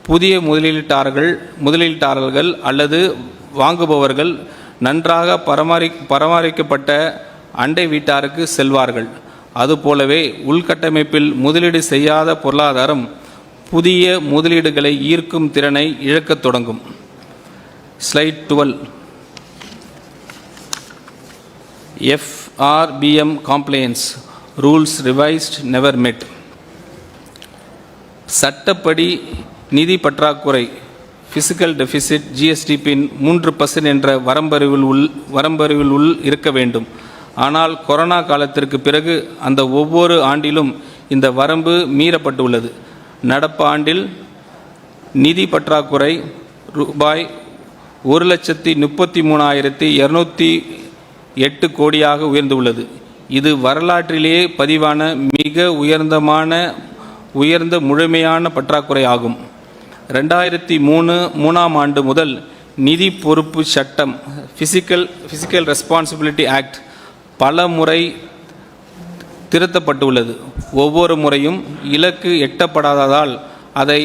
புதிய முதலீட்டாளர்கள் அல்லது வாங்குபவர்கள் நன்றாக பராமரிக்கப்பட்ட அண்டை வீட்டாருக்கு செல்வார்கள். அதுபோலவே உள்கட்டமைப்பில் முதலீடு செய்யாத பொருளாதாரம் புதிய முதலீடுகளை ஈர்க்கும் திறனை இழக்கத் தொடங்கும். Slide 12. FRBM compliance rules revised never met. சட்டப்படி நிதி பற்றாக்குறை ஃபிசிக்கல் டெபிசிட் ஜிஎஸ்டிபின் 3% என்ற வரம்பறிவில் உள் இருக்க வேண்டும். ஆனால் கொரோனா காலத்திற்கு பிறகு அந்த ஒவ்வொரு ஆண்டிலும் இந்த வரம்பு மீறப்பட்டுள்ளது. நடப்பு ஆண்டில் நிதி பற்றாக்குறை ரூபாய் 1,33,208 கோடியாக உயர்ந்துள்ளது. இது வரலாற்றிலேயே பதிவான மிக உயர்ந்த முழுமையான பற்றாக்குறை ஆகும். 2003ஆம் ஆண்டு முதல் நிதி பொறுப்பு சட்டம் ஃபிசிக்கல் ரெஸ்பான்சிபிலிட்டி ஆக்ட் பல முறை திருத்தப்பட்டுள்ளது. ஒவ்வொரு முறையும் இலக்கு எட்டப்படாததால் அதை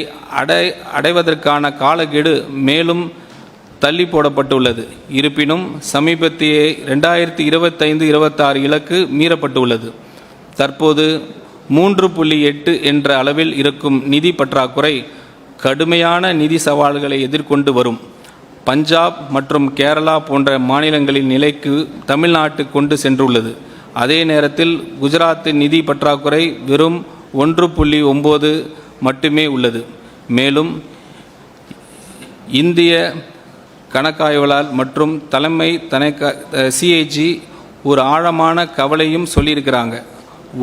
அடைவதற்கான காலக்கெடு மேலும் தள்ளி போடப்பட்டுள்ளது. இருப்பினும் சமீபத்திய 2025-26 இலக்கு மீறப்பட்டுள்ளது. தற்போது 3.8 என்ற அளவில் இருக்கும் நிதி பற்றாக்குறை கடுமையான நிதி சவால்களை எதிர்கொண்டு வரும். பஞ்சாப் மற்றும் கேரளா போன்ற மாநிலங்களின் நிலைக்கு தமிழ்நாட்டு கொண்டு சென்றுள்ளது. அதே நேரத்தில் குஜராத்தின் நிதி பற்றாக்குறை வெறும் 1.9 மட்டுமே உள்ளது. மேலும் இந்திய கணக்காய்வாளர் மற்றும் தலைமை சிஏஜி ஒரு ஆழமான கவலையும் சொல்லியிருக்கிறாங்க.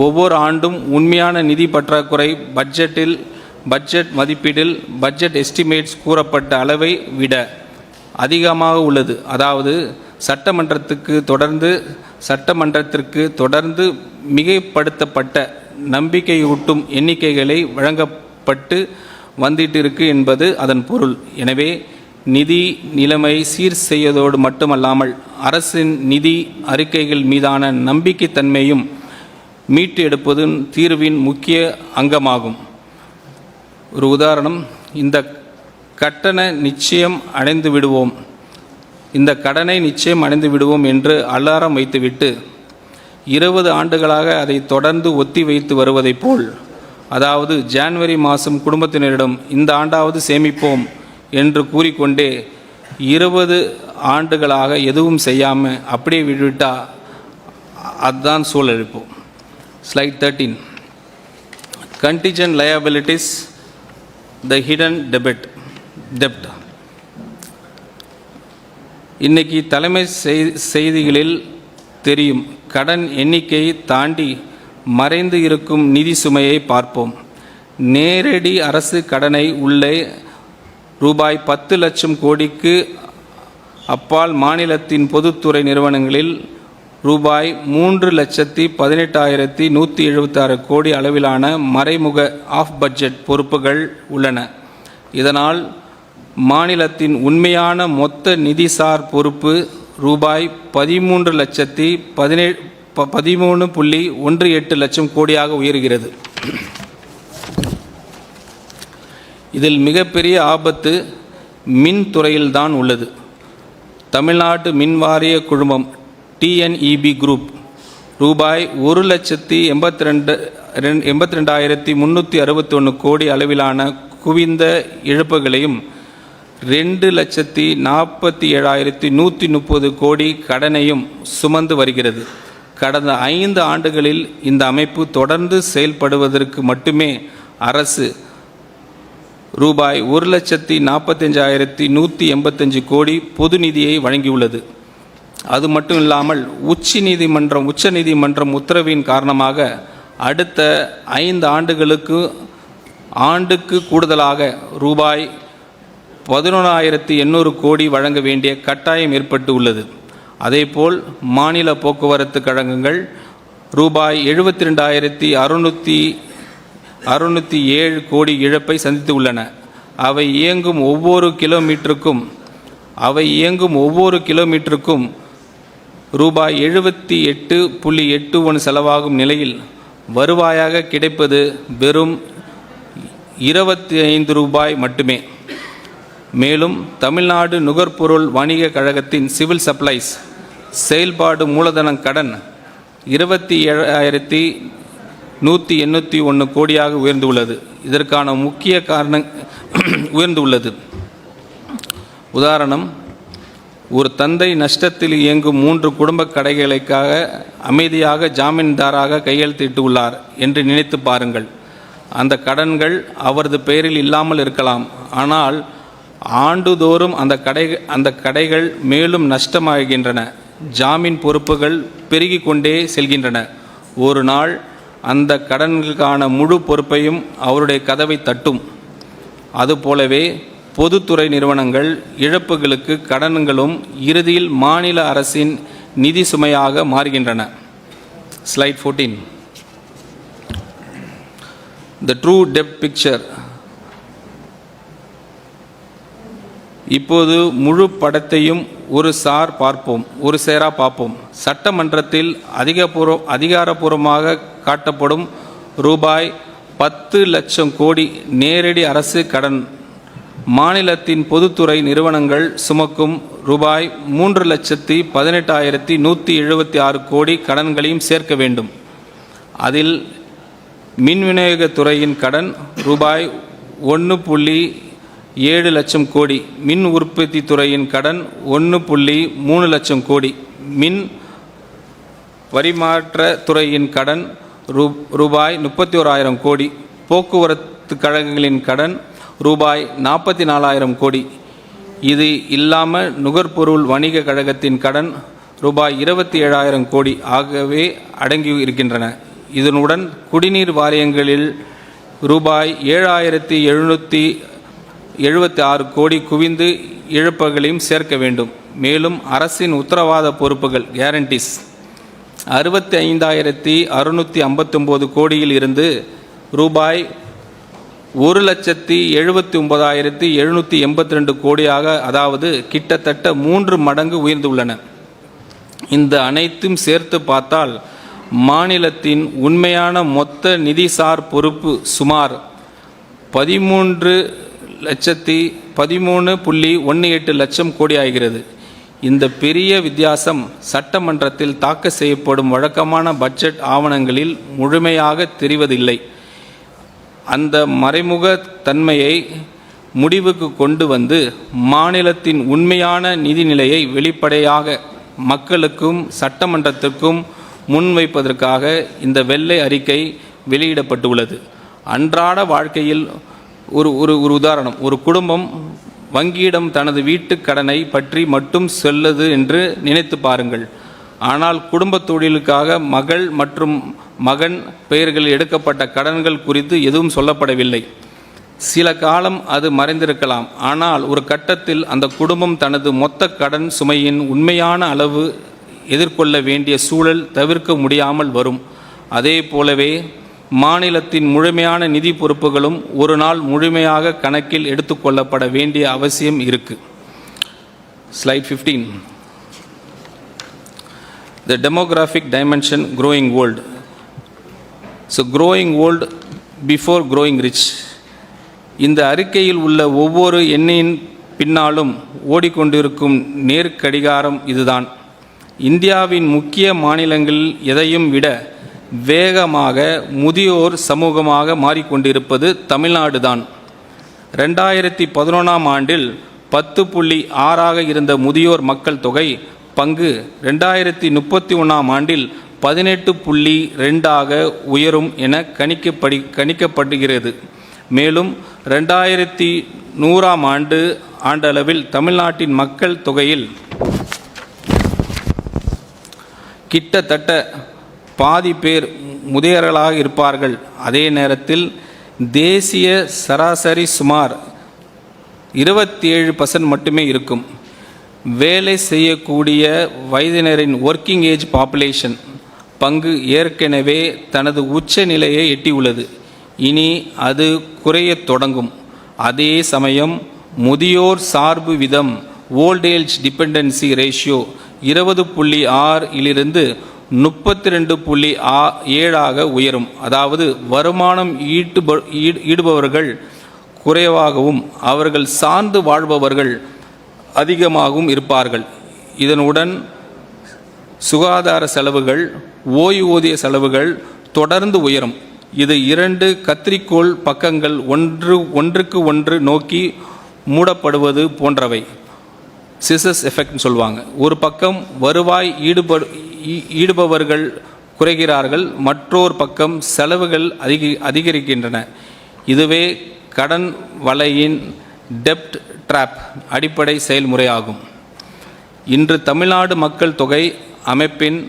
ஒவ்வொரு ஆண்டும் உண்மையான நிதி பற்றாக்குறை பட்ஜெட் மதிப்பீடில் பட்ஜெட் எஸ்டிமேட்ஸ் கூறப்பட்ட அளவை விட அதிகமாக உள்ளது. அதாவது சட்டமன்றத்திற்கு தொடர்ந்து மிகைப்படுத்தப்பட்ட நம்பிக்கையூட்டும் எண்ணிக்கைகளை வழங்கப்பட்டு வந்துட்டு இருக்கு என்பது அதன் பொருள். எனவே நிதி நிலைமை சீர் செய்வதோடு மட்டுமல்லாமல் அரசின் நிதி அறிக்கைகள் மீதான நம்பிக்கைத்தன்மையும் மீட்டு எடுப்பது தீர்வின் முக்கிய அங்கமாகும். ஒரு உதாரணம், இந்த கடனை நிச்சயம் அடைந்து விடுவோம் என்று அலாரம் வைத்துவிட்டு 20 ஆண்டுகளாக அதை தொடர்ந்து ஒத்தி வைத்து வருவதைப் போல், அதாவது ஜனவரி மாதம் குடும்பத்தினரிடம் இந்த ஆண்டாவது சேமிப்போம் என்று கூறிக்கொண்டே 20 ஆண்டுகளாக எதுவும் செய்யாமல் அப்படியே விட்டுவிட்டால் அதுதான் சூழலிப்போம். Slide 13. Contingent liabilities, the hidden debt. இன்னைக்கு தலைமை செய்திகளில் தெரியும் கடன் எண்ணிக்கையை தாண்டி மறைந்து இருக்கும் நிதி சுமையை பார்ப்போம். நேரடி அரசு கடனை உள்ளே ரூபாய் 10 லட்சம் கோடிக்கு அப்பால் மாநிலத்தின் பொதுத்துறை நிறுவனங்களில் ரூபாய் 3,18,176 கோடி அளவிலான மறைமுக ஆஃப் பட்ஜெட் பொறுப்புகள் உள்ளன. இதனால் மாநிலத்தின் உண்மையான மொத்த நிதிசார் பொறுப்பு ரூபாய் 13.18 லட்சம் கோடியாக உயர்கிறது. இதில் மிகப்பெரிய ஆபத்து மின்துறையில்தான் உள்ளது. தமிழ்நாடு மின் வாரிய குழுமம் டிஎன்இபி குரூப் ரூபாய் 1,82,361 கோடி அளவிலான குவிந்த இழப்புகளையும் 2,47,130 கோடி கடனையும் சுமந்து வருகிறது. கடந்த 5 ஆண்டுகளில் இந்த அமைப்பு தொடர்ந்து செயல்படுவதற்கு மட்டுமே அரசு ரூபாய் 1,45,185 கோடி பொது நிதியை வழங்கியுள்ளது. அது மட்டும் இல்லாமல் உச்ச நீதிமன்றம் உத்தரவின் காரணமாக அடுத்த 5 ஆண்டுக்கு கூடுதலாக ரூபாய் 11,800 கோடி வழங்க வேண்டிய கட்டாயம் ஏற்பட்டு உள்ளது. அதேபோல் மாநில போக்குவரத்து கழகங்கள் ரூபாய் 72,607 கோடி இழப்பை சந்தித்து உள்ளன. அவை இயங்கும் ஒவ்வொரு கிலோமீட்டருக்கும் ரூபாய் 78.81 செலவாகும் நிலையில் வருவாயாக கிடைப்பது வெறும் 25 ரூபாய் மட்டுமே. மேலும் தமிழ்நாடு நுகர்பொருள் வணிக கழகத்தின் சிவில் சப்ளைஸ் செயல்பாடு மூலதன கடன் 27,181 கோடியாக உயர்ந்துள்ளது. இதற்கான முக்கிய காரணம் உயர்ந்துள்ளது. உதாரணம், ஒரு தந்தை நஷ்டத்தில் இயங்கும் 3 குடும்ப கடைகளுக்காக அமைதியாக ஜாமீன்தாராக கையெழுத்திட்டு உள்ளார் என்று நினைத்து பாருங்கள். அந்த கடன்கள் அவரது பெயரில் இல்லாமல் இருக்கலாம். ஆனால் ஆண்டுதோறும் அந்த கடைகள் மேலும் நஷ்டமாகின்றன. ஜாமீன் பொறுப்புகள் பெருகிக் கொண்டே செல்கின்றன. ஒரு நாள் அந்த கடன்களுக்கான முழு பொறுப்பையும் அவருடைய கதவை தட்டும். அதுபோலவே பொதுத்துறை நிறுவனங்கள் இழப்புகளுக்கு கடன்களும் இறுதியில் மாநில அரசின் நிதி சுமையாக மாறுகின்றன. Slide 14. The true debt picture. இப்போது முழு படத்தையும் ஒரு சேரா பார்ப்போம். சட்டமன்றத்தில் அதிகாரப்பூர்வமாக காட்டப்படும் ரூபாய் 10 லட்சம் கோடி நேரடி அரசு கடன் மாநிலத்தின் பொதுத்துறை நிறுவனங்கள் சுமக்கும் ரூபாய் 3,18,176 கோடி கடன்களையும் சேர்க்க வேண்டும். அதில் மின் விநியோகத்துறையின் கடன் ரூபாய் 1.7 லட்சம் கோடி, மின் உற்பத்தி துறையின் கடன் 1.3 லட்சம் கோடி, மின் பரிமாற்ற துறையின் கடன் ரூபாய் 31,000 கோடி, போக்குவரத்து கழகங்களின் கடன் ரூபாய் 44,000 கோடி. இது இல்லாமல் நுகர்பொருள் வணிக கழகத்தின் கடன் ரூபாய் 27,000 கோடி ஆகவே அடங்கி இருக்கின்றன. இதனுடன் குடிநீர் வாரியங்களில் ரூபாய் 7,776 கோடி குவிந்து இழப்புகளையும் சேர்க்க வேண்டும். மேலும் அரசின் உத்தரவாத பொறுப்புகள் கேரண்டிஸ் 65,659 கோடியில் இருந்து ரூபாய் 1,79,782 கோடியாக, அதாவது கிட்டத்தட்ட 3 மடங்கு உயர்ந்துள்ளன. இந்த அனைத்தும் சேர்த்து பார்த்தால் மாநிலத்தின் உண்மையான மொத்த நிதிசார் பொறுப்பு சுமார் 13.18 லட்சம் கோடி ஆகிறது. இந்த பெரிய வித்தியாசம் சட்டமன்றத்தில் தாக்கல் செய்யப்படும் வழக்கமான பட்ஜெட் ஆவணங்களில் முழுமையாக தெரிவதில்லை. அந்த மறைமுக தன்மையை முடிவுக்கு கொண்டு வந்து மாநிலத்தின் உண்மையான நிதிநிலையை வெளிப்படையாக மக்களுக்கும் சட்டமன்றத்திற்கும் முன்வைப்பதற்காக இந்த வெள்ளை அறிக்கை வெளியிடப்பட்டுள்ளது. அன்றாட வாழ்க்கையில் ஒரு உதாரணம், ஒரு குடும்பம் வங்கியிடம் தனது வீட்டு கடனை பற்றி மட்டும் சொல்லுது என்று நினைத்து பாருங்கள். ஆனால் குடும்ப தொழிலுக்காக மகள் மற்றும் மகன் பெயர்களில் எடுக்கப்பட்ட கடன்கள் குறித்து எதுவும் சொல்லப்படவில்லை. சில காலம் அது மறைந்திருக்கலாம். ஆனால் ஒரு கட்டத்தில் அந்த குடும்பம் தனது மொத்த கடன் சுமையின் உண்மையான அளவு எதிர்கொள்ள வேண்டிய சூழல் தவிர்க்க முடியாமல் வரும். அதே போலவே மாநிலத்தின் முழுமையான நிதி பொறுப்புகளும் ஒரு நாள் முழுமையாக கணக்கில் எடுத்துக்கொள்ளப்பட வேண்டிய அவசியம் இருக்கு. Slide 15. The demographic dimension growing old. So growing old before growing rich. இந்த அறிக்கையில் உள்ள ஒவ்வொரு எண்ணின் பின்னாலும் ஓடிக்கொண்டிருக்கும் நேர்கடிகாரம் இதுதான். இந்தியாவின் முக்கிய மாநிலங்களில் எதையும் விட வேகமாக முதியோர் சமூகமாக மாறிக்கொண்டிருப்பது தமிழ்நாடு தான். 2011ஆம் ஆண்டில் 10.6 இருந்த முதியோர் மக்கள் தொகை பங்கு 2031ஆம் ஆண்டில் 18.2 உயரும் என கணிக்கப்படுகிறது. மேலும் 2100ஆம் ஆண்டளவில் தமிழ்நாட்டின் மக்கள் தொகையில் கிட்டத்தட்ட பாதி பேர் முதியவர்களாக இருப்பார்கள். அதே நேரத்தில் தேசிய சராசரி சுமார் 27% மட்டுமே இருக்கும். வேலை செய்யக்கூடிய வயதினரின் ஒர்க்கிங் ஏஜ் பாப்புலேஷன் பங்கு ஏற்கனவே தனது உச்ச நிலையை எட்டியுள்ளது. இனி அது குறையத் தொடங்கும். அதே சமயம் முதியோர் சார்பு விதம் ஓல்ட் ஏஜ் டிபெண்டன்சி ரேஷியோ 20.6 இலிருந்து 32.7 உயரும். அதாவது வருமானம் ஈடுபவர்கள் குறைவாகவும் அவர்கள் சார்ந்து வாழ்பவர்கள் அதிகமாகவும் இருப்பார்கள். இதனுடன் சுகாதார செலவுகள், ஓய்வூதிய செலவுகள் தொடர்ந்து உயரும். இது 2 கத்திரிக்கோள் பக்கங்கள் ஒன்றுக்கு ஒன்று நோக்கி மூடப்படுவது போன்றவை. சிசஸ் எஃபெக்ட்னு சொல்லுவாங்க. ஒரு பக்கம் வருவாய் ஈடுபவர்கள் குறைகிறார்கள், மற்றொரு பக்கம் செலவுகள் அதிகரிக்கின்றன. இதுவே கடன் வலையின் டெப்ட் ட்ராப் அடிப்படை செயல்முறையாகும். இன்று தமிழ்நாடு மக்கள் தொகை அமைப்பின்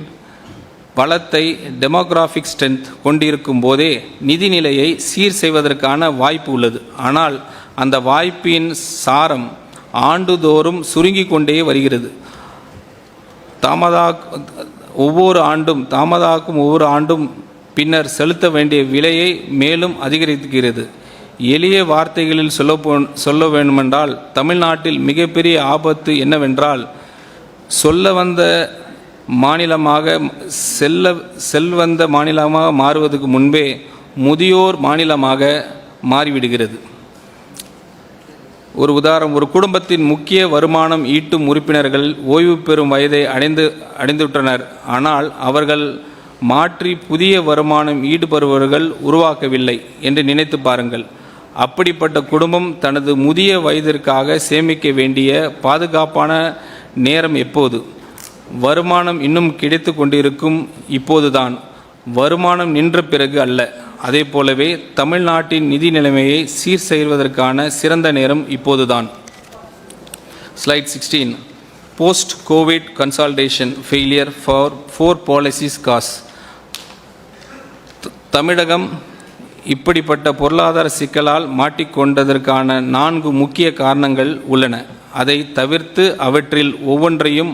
பலத்தை டெமோகிராஃபிக் ஸ்ட்ரென்த் கொண்டிருக்கும் போதே நிதிநிலையை சீர் செய்வதற்கான வாய்ப்பு உள்ளது. ஆனால் அந்த வாய்ப்பின் சாரம் ஆண்டுதோறும் சுருங்கி கொண்டே வருகிறது. ஒவ்வொரு ஆண்டும் பின்னர் செலுத்த வேண்டிய விலையை மேலும் அதிகரிக்கிறது. எளிய வார்த்தைகளில் சொல்ல வேண்டுமென்றால் தமிழ்நாட்டில் மிகப்பெரிய ஆபத்து என்னவென்றால் செல்வந்த மாநிலமாக மாறுவதற்கு முன்பே முதியோர் மாநிலமாக மாறிவிடுகிறது. ஒரு உதாரணம், ஒரு குடும்பத்தின் முக்கிய வருமானம் ஈட்டும் உறுப்பினர்கள் ஓய்வு பெறும் வயதை அடைந்துவிட்டனர். ஆனால் அவர்கள் மாற்றி புதிய வருமானம் ஈடுபடுபவர்கள் உருவாக்கவில்லை என்று நினைத்து பாருங்கள். அப்படிப்பட்ட குடும்பம் தனது முதிய வயதிற்காக சேமிக்க வேண்டிய பாதுகாப்பான நேரம் எப்போது? வருமானம் இன்னும் கிடைத்து கொண்டிருக்கும் இப்போதுதான், வருமானம் நின்ற பிறகு அல்ல. அதே போலவே தமிழ்நாட்டின் நிதி நிலைமையை சீர் செய்வதற்கான சிறந்த நேரம் இப்போதுதான். Slide 16. Post Covid consultation failure for 4 policies cause. தமிழகம் இப்படிப்பட்ட பொருளாதார சிக்கலால் மாட்டிக்கொண்டதற்கான 4 முக்கிய காரணங்கள் உள்ளன. அதை தவிர்த்து அவற்றில் ஒவ்வொன்றையும்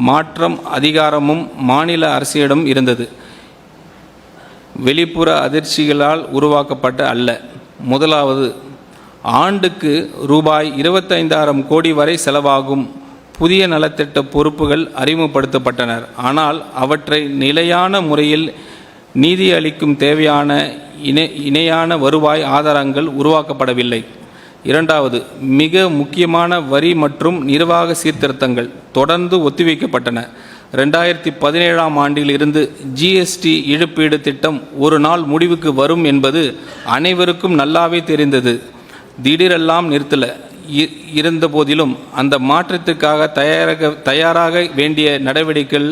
மாற்றம் அதிகாரமும் மாநில அரசிடம் இருந்தது. வெளிப்புற அதிர்ச்சிகளால் உருவாக்கப்பட்ட அல்ல. முதலாவது, ஆண்டுக்கு ரூபாய் 25,000 கோடி வரை செலவாகும் புதிய நலத்திட்ட பொறுப்புகள் அறிமுகப்படுத்தப்பட்டனர். ஆனால் அவற்றை நிலையான முறையில் நீதி அளிக்கும் தேவையான இணையான வருவாய் ஆதாரங்கள் உருவாக்கப்படவில்லை. இரண்டாவது, மிக முக்கியமான வரி மற்றும் நிர்வாக சீர்திருத்தங்கள் தொடர்ந்து ஒத்திவைக்கப்பட்டன. 2017ஆம் ஆண்டில் இருந்து ஜிஎஸ்டி இழப்பீடு திட்டம் ஒரு நாள் முடிவுக்கு வரும் என்பது அனைவருக்கும் நல்லாவே தெரிந்தது. திடீரெல்லாம் நிறுத்தல இருந்த போதிலும் அந்த மாற்றத்திற்காக தயாராக வேண்டிய நடவடிக்கைகள்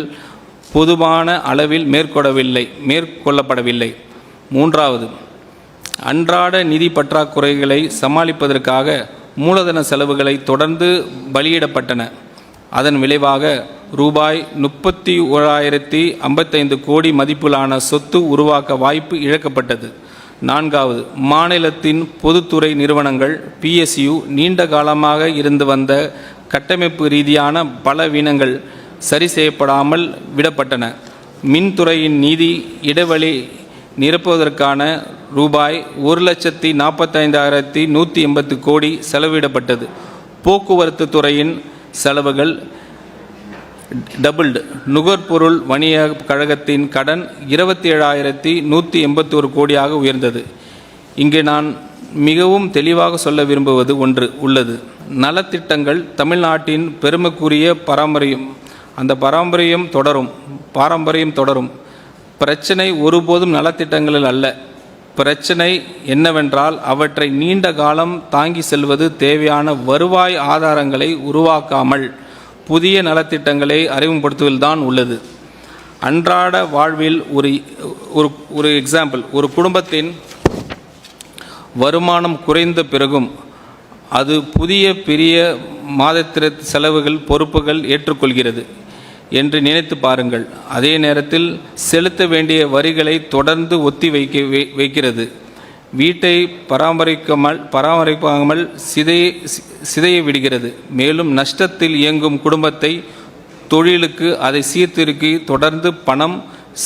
பொதுவான அளவில் மேற்கொள்ளப்படவில்லை. மூன்றாவது, அன்றாட நிதி பற்றாக்குறைகளை சமாளிப்பதற்காக மூலதன செலவுகளை தொடர்ந்து பலியிடப்பட்டன. அதன் விளைவாக ரூபாய் 31,055 கோடி மதிப்பிலான சொத்து உருவாக்க வாய்ப்பு இழக்கப்பட்டது. நான்காவது, மாநிலத்தின் பொதுத்துறை நிறுவனங்கள் PSU நீண்ட காலமாக இருந்து வந்த கட்டமைப்பு ரீதியான பலவீனங்கள் சரி செய்யப்படாமல் விடப்பட்டன. மின்துறையின் நிதி இடைவெளி நிரப்புவதற்கான ரூபாய் 1,45,180 கோடி செலவிடப்பட்டது. போக்குவரத்து துறையின் செலவுகள் டபுள்டு. நுகர்பொருள் வணிக கழகத்தின் கடன் 27,181 கோடியாக உயர்ந்தது. இங்கே நான் மிகவும் தெளிவாக சொல்ல விரும்புவது ஒன்று உள்ளது. நலத்திட்டங்கள் தமிழ்நாட்டின் பெருமைக்குரிய பாரம்பரியம் தொடரும். பிரச்சனை ஒருபோதும் நலத்திட்டங்களில் அல்ல. பிரச்சனை என்னவென்றால் அவற்றை நீண்ட காலம் தாங்கி செல்வது தேவையான வருவாய் ஆதாரங்களை உருவாக்காமல் புதிய நலத்திட்டங்களை அறிமுகப்படுத்துவதில்தான் உள்ளது. அன்றாட வாழ்வில் ஒரு எக்ஸாம்பிள், ஒரு குடும்பத்தின் வருமானம் குறைந்த பிறகும் அது பெரிய மாதத்திர செலவுகள் பொறுப்புகள் ஏற்றுக்கொள்கிறது என்று நினைத்து பாருங்கள். அதே நேரத்தில் செலுத்த வேண்டிய வரிகளை தொடர்ந்து ஒத்தி வைக்கிறது. வீட்டை பராமரிக்காமல் சிதைய விடுகிறது. மேலும் நஷ்டத்தில் இயங்கும் குடும்பத்தை தொழிலுக்கு அதை சீர்திருக்கி தொடர்ந்து பணம்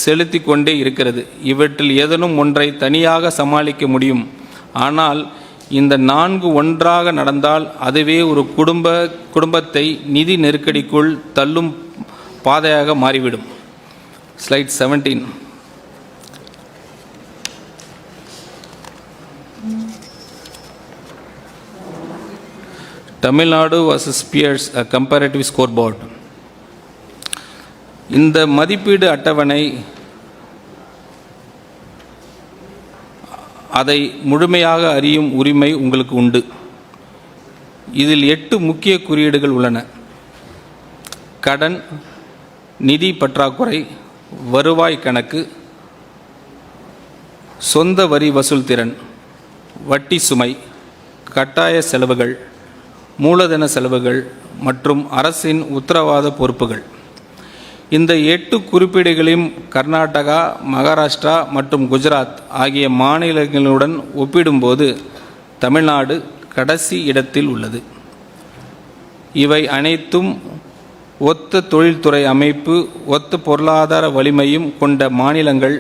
செலுத்தி கொண்டே இருக்கிறது. இவற்றில் ஏதேனும் ஒன்றை தனியாக சமாளிக்க முடியும். ஆனால் இந்த 4 ஒன்றாக நடந்தால் அதுவே ஒரு குடும்பத்தை நிதி நெருக்கடிக்குள் தள்ளும் பாதையாக மாறிவிடும். Slide 17. Tamil Nadu vs peers a comparative scoreboard. இந்த மதிப்பீடு அட்டவணை அதை முழுமையாக அறியும் உரிமை உங்களுக்கு உண்டு. இதில் 8 முக்கிய குறியீடுகள் உள்ளன. கடன், நிதி பற்றாக்குறை, வருவாய் கணக்கு, சொந்த வரி வசூல் திறன், வட்டி சுமை, கட்டாய செலவுகள், மூலதன செலவுகள், மற்றும் அரசின் உத்தரவாத பொறுப்புகள். இந்த 8 குறிப்பீடுகளையும் கர்நாடகா, மகாராஷ்டிரா மற்றும் குஜராத் ஆகிய மாநிலங்களுடன் ஒப்பிடும்போது தமிழ்நாடு கடைசி இடத்தில் உள்ளது. இவை அனைத்தும் ஒத்த தொழில்துறை அமைப்பு, ஒத்த பொருளாதார வலிமையும் கொண்ட மாநிலங்கள்.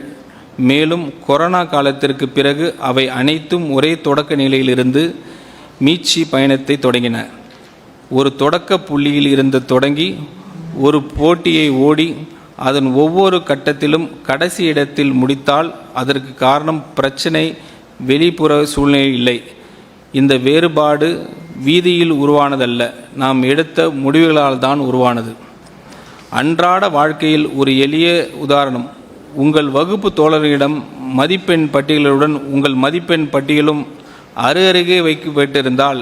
மேலும் கொரோனா காலத்திற்கு பிறகு அவை அனைத்தும் ஒரே தொடக்க நிலையிலிருந்து மீட்சி பயணத்தை தொடங்கின. ஒரு தொடக்க புள்ளியில் இருந்து தொடங்கி ஒரு போட்டியை ஓடி அதன் ஒவ்வொரு கட்டத்திலும் கடைசி இடத்தில் முடித்தால் அதற்கு காரணம் பிரச்சனை வெளிப்புற சூழ்நிலை இல்லை. இந்த வேறுபாடு வீதியில் உருவானதல்ல, நாம் எடுத்த முடிவுகளால் தான் உருவானது. அன்றாட வாழ்க்கையில் ஒரு எளிய உதாரணம். உங்கள் வகுப்பு தோழர்களிடம் மதிப்பெண் பட்டியலுடன் உங்கள் மதிப்பெண் பட்டியலும் அருகருகே வைக்கப்பட்டிருந்தால்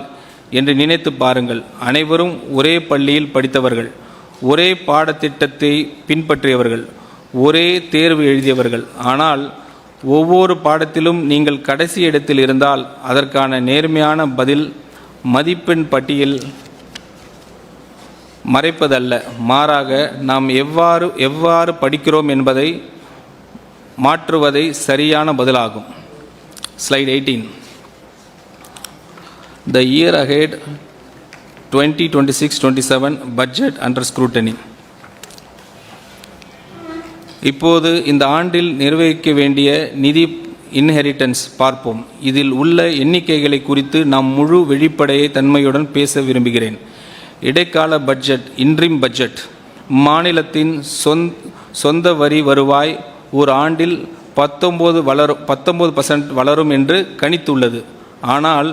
என்று நினைத்து பாருங்கள். அனைவரும் ஒரே பள்ளியில் படித்தவர்கள், ஒரே பாடத்திட்டத்தை பின்பற்றியவர்கள், ஒரே தேர்வு எழுதியவர்கள். ஆனால் ஒவ்வொரு பாடத்திலும் நீங்கள் கடைசி இடத்தில் இருந்தால் அதற்கான நேர்மையான பதில் மதிப்பெண் பட்டியல் மறைப்பதல்ல, மாறாக நாம் எவ்வாறு படிக்கிறோம் என்பதை மாற்றுவதே சரியான பதிலாகும். Slide 18. The year ahead 2026-27 budget under scrutiny. இப்போது இந்த ஆண்டில் நிர்வகிக்க வேண்டிய நிதி இன்ஹெரிட்டன்ஸ் பார்ப்போம். இதில் உள்ள எண்ணிக்கைகளை குறித்து நாம் முழு வெளிப்படையை தன்மையுடன் பேச விரும்புகிறேன். இடைக்கால பட்ஜெட், இன்ட்ரிம் பட்ஜெட், மாநிலத்தின் சொந்த வரி வருவாய் ஒரு ஆண்டில் 19% வளரும் என்று கணித்துள்ளது. ஆனால்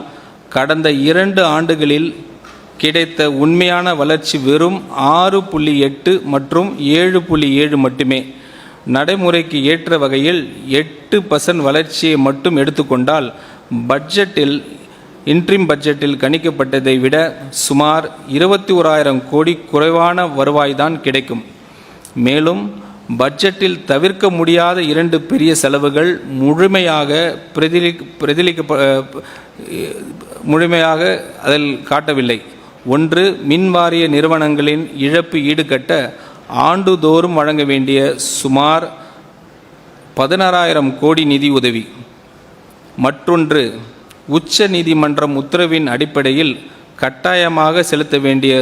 கடந்த 2 ஆண்டுகளில் கிடைத்த உண்மையான வளர்ச்சி வெறும் 6.8 மற்றும் 7.7 மட்டுமே. நடைமுறைக்கு ஏற்ற வகையில் 8% வளர்ச்சியை மட்டும் எடுத்துக்கொண்டால் பட்ஜெட்டில் இன்ட்ரிம் பட்ஜெட்டில் கணிக்கப்பட்டதை விட சுமார் 21,000 கோடி குறைவான வருவாய்தான் கிடைக்கும். மேலும் பட்ஜெட்டில் தவிர்க்க முடியாத 2 பெரிய செலவுகள் முழுமையாக அதில் காட்டவில்லை. ஒன்று, மின்வாரிய நிறுவனங்களின் இழப்பு ஈடுகட்ட ஆண்டுதோறும் வழங்க வேண்டிய சுமார் 16,000 கோடி நிதி உதவி. மற்றொன்று, உச்ச நீதிமன்றம் உத்தரவின் அடிப்படையில் கட்டாயமாக செலுத்த வேண்டிய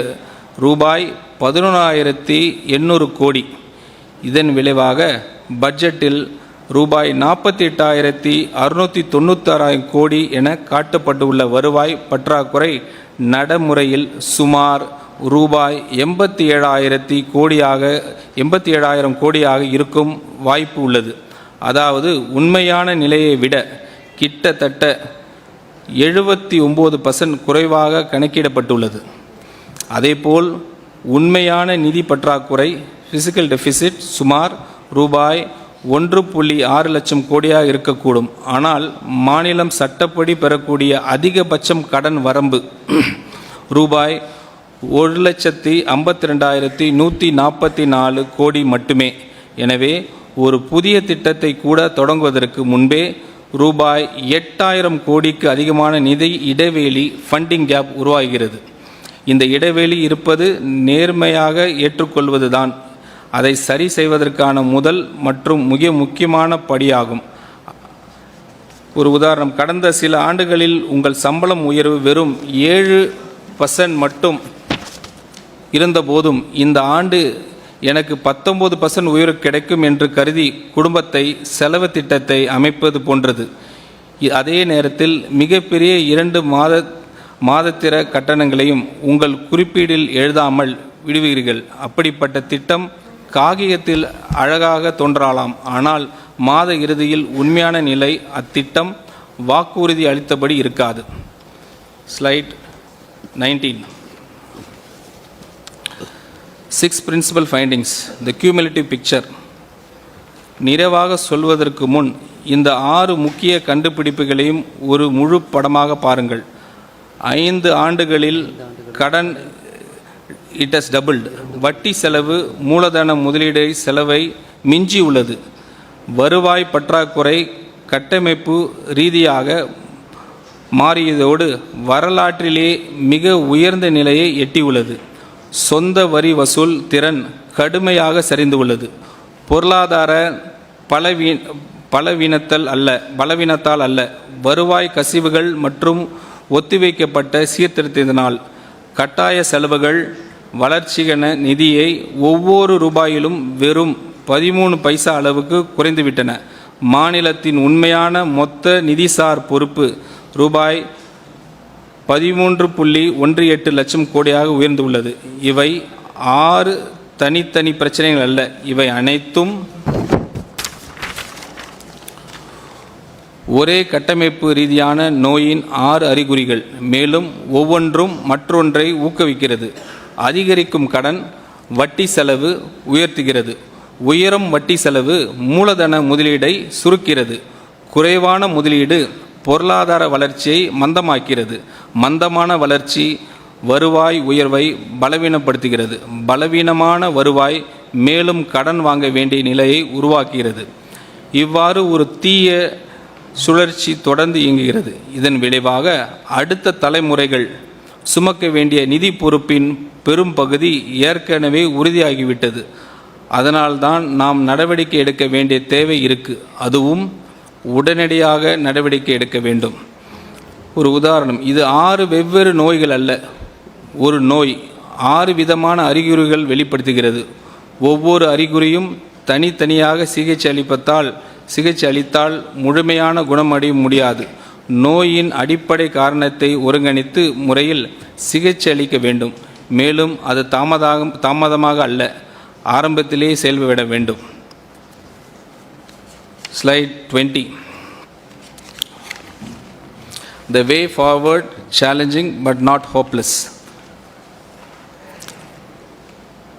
ரூபாய் 11,800 கோடி. இதன் விளைவாக பட்ஜெட்டில் ரூபாய் 48,696 கோடி என காட்டப்பட்டுள்ள வருவாய் பற்றாக்குறை நடைமுறையில் சுமார் ரூபாய் 87,000 கோடியாக இருக்கும் வாய்ப்பு உள்ளது. அதாவது உண்மையான நிலையை விட கிட்டத்தட்ட 79% குறைவாக கணக்கிடப்பட்டுள்ளது. அதேபோல் உண்மையான நிதி பற்றாக்குறை ஃபிசிக்கல் டெபிசிட் சுமார் ரூபாய் 1.6 லட்சம் கோடியாக இருக்கக்கூடும். ஆனால் மாநிலம் சட்டப்படி பெறக்கூடிய அதிகபட்சம் கடன் வரம்பு ரூபாய் 1,52,144 கோடி மட்டுமே. எனவே ஒரு புதிய திட்டத்தை கூட தொடங்குவதற்கு முன்பே ரூபாய் 8,000 கோடிக்கு அதிகமான நிதி இடைவெளி ஃபண்டிங் கேப் உருவாகிறது. இந்த இடைவெளி இருப்பது நேர்மையாக ஏற்றுக்கொள்வதுதான் அதை சரி செய்வதற்கான முதல் மற்றும் மிக முக்கியமான படியாகும். ஒரு உதாரணம், கடந்த சில ஆண்டுகளில் உங்கள் சம்பளம் உயர்வு வெறும் 7% மட்டும் இருந்தபோதும் இந்த ஆண்டு எனக்கு 19% உயர்வு கிடைக்கும் என்று கருதி குடும்பத்தை செலவு திட்டத்தை அமைப்பது போன்றது. அதே நேரத்தில் மிகப்பெரிய 2 மாதத்திர கட்டணங்களையும் உங்கள் குறிப்பீடில் எழுதாமல் விடுவீர்கள். அப்படிப்பட்ட திட்டம் காகிதத்தில் அழகாக தோன்றலாம், ஆனால் மாத இறுதியில் உண்மையான நிலை அத்திட்டம் வாக்குறுதி அளித்தபடி இருக்காது. Slide 19. 6 principal findings, the cumulative picture. நிறைவாக சொல்வதற்கு முன் இந்த 6 முக்கிய கண்டுபிடிப்புகளையும் ஒரு முழு படமாக பாருங்கள். 5 ஆண்டுகளில் கடன் இட் ஹஸ் டபுள்டு. வட்டி செலவு மூலதன முதலீடு செலவை மிஞ்சி உள்ளது. வருவாய் பற்றாக்குறை கட்டமைப்பு ரீதியாக மாறியதோடு வரலாற்றிலே மிக உயர்ந்த நிலையை எட்டியுள்ளது. சொந்த வரி வசூல் திறன் கடுமையாக சரிந்துள்ளது. பொருளாதார பலவீனத்தால் அல்ல, வருவாய் கசிவுகள் மற்றும் ஒத்திவைக்கப்பட்ட சீர்திருத்தத்தினால் கட்டாய செலவுகள் வளர்ச்சிக்கான நிதியை ஒவ்வொரு ரூபாயிலும் வெறும் 13 பைசா அளவுக்கு குறைந்துவிட்டன. மாநிலத்தின் உண்மையான மொத்த நிதிசார் பொறுப்பு ரூபாய் 13.18 லட்சம் கோடியாக உயர்ந்துள்ளது. இவை 6 தனித்தனி பிரச்சனைகள் அல்ல, இவை அனைத்தும் ஒரே கட்டமைப்பு ரீதியான நோயின் 6 அறிகுறிகள். மேலும் ஒவ்வொன்றும் மற்றொன்றை ஊக்குவிக்கிறது. அதிகரிக்கும் கடன் வட்டி செலவு உயர்த்துகிறது. உயரும் வட்டி செலவு மூலதன முதலீடை சுருக்கிறது. குறைவான முதலீடு பொருளாதார வளர்ச்சியை மந்தமாக்கிறது. மந்தமான வளர்ச்சி வருவாய் உயர்வை பலவீனப்படுத்துகிறது. பலவீனமான வருவாய் மேலும் கடன் வாங்க வேண்டிய நிலையை உருவாக்குகிறது. இவ்வாறு ஒரு தீய சுழற்சி தொடர்ந்து இயங்குகிறது. இதன் விளைவாக அடுத்த தலைமுறைகள் சுமக்க வேண்டிய நிதி பொறுப்பின் பெரும் பகுதி ஏற்கனவே உறுதியாகிவிட்டது. அதனால்தான் நாம் நடவடிக்கை எடுக்க வேண்டிய தேவை இருக்கு. அதுவும் உடனடியாக நடவடிக்கை எடுக்க வேண்டும். ஒரு உதாரணம், இது 6 வெவ்வேறு நோய்கள் அல்ல, ஒரு நோய் 6 விதமான அறிகுறிகள் வெளிப்படுத்துகிறது. ஒவ்வொரு அறிகுறியும் தனித்தனியாக சிகிச்சை அளித்தால் முழுமையான குணமடைய முடியாது. நோயின் அடிப்படை காரணத்தை ஒருங்கிணைத்து முறையில் சிகிச்சை அளிக்க வேண்டும். மேலும் அது தாமதமாக அல்ல, ஆரம்பத்திலேயே செயல்பட வேண்டும். Slide 20. The way forward challenging but not hopeless.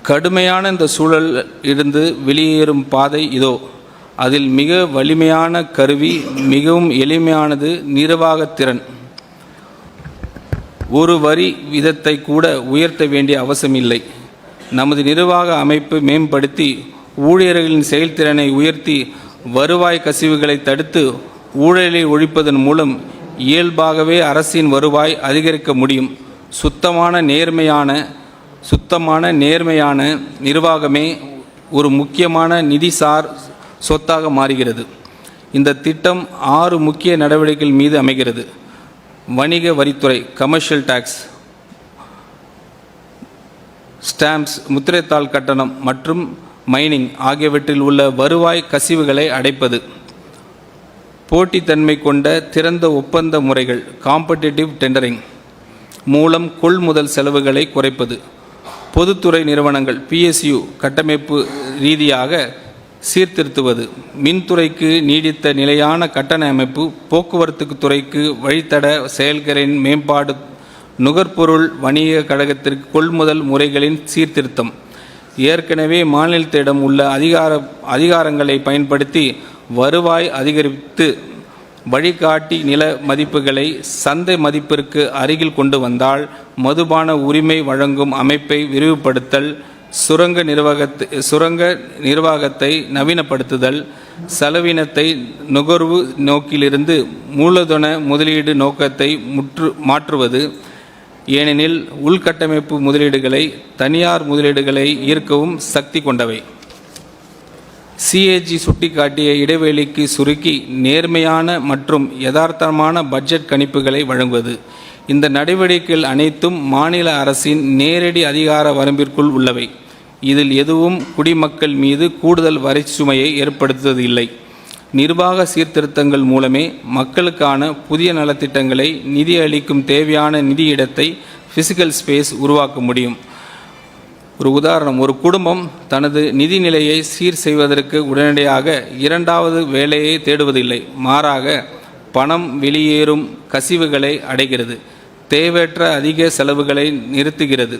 கடுமையான இந்த சூழல் இருந்து வெளியேறும் பாதை இதோ. அதில் மிக வலிமையான கருவி, மிகவும் எளிமையானது நிர்வாகத்திறன். ஒரு வரி விதத்தை கூட உயர்த்த வேண்டிய அவசியமில்லை. நமது நிர்வாக அமைப்பு மேம்படுத்தி ஊழியர்களின் செயல்திறனை உயர்த்தி வருவாய் கசிவுகளை தடுத்து ஊழலை ஒழிப்பதன் மூலம் இயல்பாகவே அரசின் வருவாய் அதிகரிக்க முடியும். சுத்தமான நேர்மையான நிர்வாகமே ஒரு முக்கியமான நிதிசார் சொத்தாக மாறுகிறது. இந்த திட்டம் 6 முக்கிய நடவடிக்கைகள் மீது அமைகிறது. வணிக வரித்துறை, கமர்ஷியல் டாக்ஸ், ஸ்டாம்ப்ஸ், முத்திரைத்தாள் கட்டணம் மற்றும் மைனிங் ஆகியவற்றில் உள்ள வருவாய் கசிவுகளை அடைப்பது. போட்டித்தன்மை கொண்ட திறந்த ஒப்பந்த முறைகள், காம்படிட்டிவ் டெண்டரிங் மூலம் கொள்முதல் செலவுகளை குறைப்பது. பொதுத்துறை நிறுவனங்கள், PSU கட்டமைப்பு ரீதியாக சீர்திருத்துவது. மின்துறைக்கு நீடித்த நிலையான கட்டண அமைப்பு, போக்குவரத்து துறைக்கு வழித்தட செயல்களின் மேம்பாடு, நுகர்பொருள் வணிக கழகத்திற்கு கொள்முதல் முறைகளின் சீர்திருத்தம். ஏற்கனவே மாநிலத்திடம் உள்ள அதிகாரங்களை பயன்படுத்தி வருவாய் அதிகரித்து வழிகாட்டி நில மதிப்புகளை சந்தை மதிப்பிற்கு அருகில் கொண்டு வந்தால், மதுபான உரிமை வழங்கும் அமைப்பை விரிவுபடுத்தல், சுரங்க நிர்வாகத்தை நவீனப்படுத்துதல், செலவினத்தை நுகர்வு நோக்கிலிருந்து மூலதன முதலீடு நோக்கத்தை மாற்றுவது. ஏனெனில் உள்கட்டமைப்பு முதலீடுகளை தனியார் முதலீடுகளை ஈர்க்கவும் சக்தி கொண்டவை. CAG சுட்டிக்காட்டிய இடைவெளிக்கு சுருக்கி நேர்மையான மற்றும் யதார்த்தமான பட்ஜெட் கணிப்புகளை வழங்குவது. இந்த நடவடிக்கைகள் அனைத்தும் மாநில அரசின் நேரடி அதிகார வரம்பிற்குள் உள்ளவை. இதில் எதுவும் குடிமக்கள் மீது கூடுதல் வரி சுமையை ஏற்படுத்துவதில்லை. நிர்வாக சீர்திருத்தங்கள் மூலமே மக்களுக்கான புதிய நலத்திட்டங்களை நிதி அளிக்கும் தேவையான நிதி இடத்தை, ஃபிசிக்கல் ஸ்பேஸ் உருவாக்க முடியும். ஒரு உதாரணம், ஒரு குடும்பம் தனது நிதி நிலையை சீர் செய்வதற்கு உடனடியாக 2வது வேலையை தேடுவதில்லை. மாறாக பணம் வெளியேறும் கசிவுகளை அடைகிறது, தேவையற்ற அதிக செலவுகளை நிறுத்துகிறது.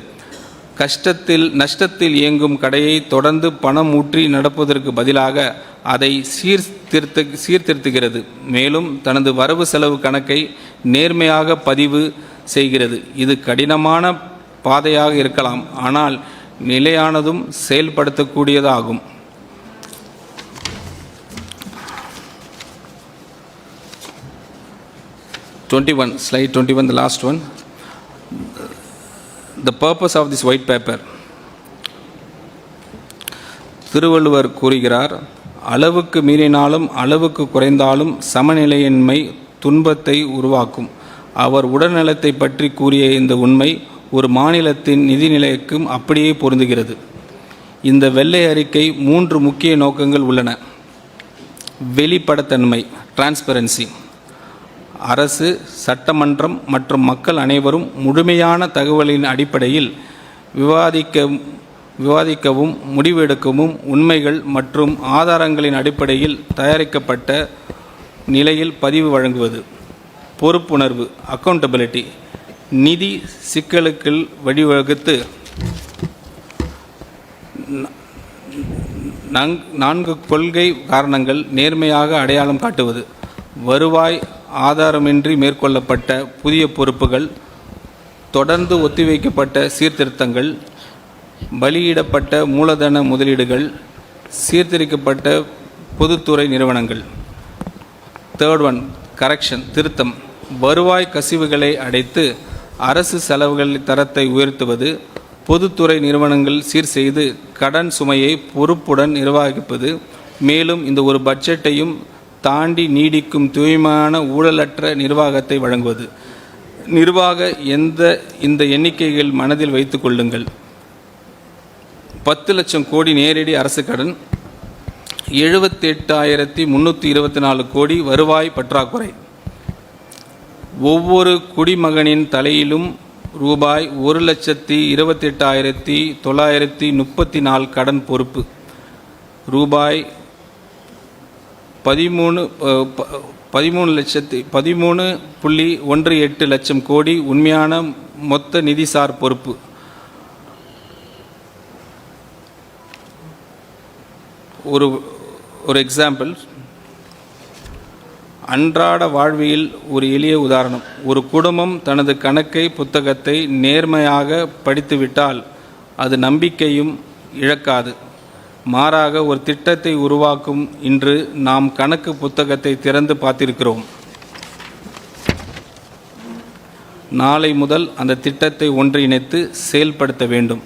நஷ்டத்தில் இயங்கும் கடையை தொடர்ந்து பணம் ஊற்றி நடப்பதற்கு பதிலாக அதை சீர்திருத்துகிறது. மேலும் தனது வரவு செலவு கணக்கை நேர்மையாக பதிவு செய்கிறது. இது கடினமான பாதையாக இருக்கலாம், ஆனால் நிலையானதும் செயல்படுத்தக்கூடியதாகும். Slide 21, the last one. The purpose of this white paper. Thiruvalluvar கூறுகிறார், அளவுக்கு மீறினாலும் அளவுக்கு குறைந்தாலும் சமநிலையின்மை துன்பத்தை உருவாக்கும். அவர் உடல்நலத்தை பற்றி கூறிய இந்த உண்மை ஒரு மாநிலத்தின் நிதிநிலைக்கும் அப்படியே பொருந்துகிறது. இந்த வெள்ளை அறிக்கை 3 முக்கிய நோக்கங்கள் உள்ளன. வெளிப்படைத்தன்மை, டிரான்ஸ்பரன்சி. அரசு, சட்டமன்றம் மற்றும் மக்கள் அனைவரும் முழுமையான தகவலின் அடிப்படையில் விவாதிக்கவும் முடிவெடுக்கவும் உண்மைகள் மற்றும் ஆதாரங்களின் அடிப்படையில் தயாரிக்கப்பட்ட நிலையில் பதிவு வழங்குவது. பொறுப்புணர்வு, அக்கௌண்டபிலிட்டி. நிதி சிக்கலுக்கு வழிவகுத்து 4 கொள்கை காரணங்கள் நேர்மையாக அடையாளம் காட்டுவது. வருவாய் ஆதாரமின்றி மேற்கொள்ளப்பட்ட புதிய பொறுப்புகள், தொடர்ந்து ஒத்திவைக்கப்பட்ட சீர்திருத்தங்கள், பலியிடப்பட்ட மூலதன முதலீடுகள், சீர்திருத்தப்பட்ட பொதுத்துறை நிறுவனங்கள். தேர்ட் ஒன், கரெக்ஷன், திருத்தம். வருவாய் கசிவுகளை அடைத்து அரசு செலவுகள் தரத்தை உயர்த்துவது, பொதுத்துறை நிறுவனங்கள் சீர் செய்து கடன் சுமையை பொறுப்புடன் நிர்வகிப்பது. மேலும் இந்த ஒரு பட்ஜெட்டையும் தாண்டி நீடிக்கும் தூய்மையான ஊழலற்ற நிர்வாகத்தை வழங்குவது. இந்த எண்ணிக்கைகள் மனதில் வைத்துக் கொள்ளுங்கள். 10 லட்சம் கோடி நேரடி அரசு கடன், 78,324 கோடி வருவாய் பற்றாக்குறை. ஒவ்வொரு குடிமகனின் தலையிலும் ரூபாய் 1,28,934 கடன் பொறுப்பு. ரூபாய் 13.18 லட்சம் கோடி உண்மையான மொத்த நிதிசார் பொறுப்பு. ஒரு எக்ஸாம்பிள், அன்றாட வாழ்வியல் ஒரு எளிய உதாரணம். ஒரு குடும்பம் தனது கணக்கை புத்தகத்தை நேர்மையாக படித்துவிட்டால் அது நம்பிக்கையும் இழக்காது. மாறாக ஒரு திட்டத்தை உருவாக்கும். இன்று நாம் கணக்கு புத்தகத்தை திறந்து பார்த்திருக்கிறோம். நாளை முதல் அந்த திட்டத்தை ஒன்றிணைத்து செயல்படுத்த வேண்டும்.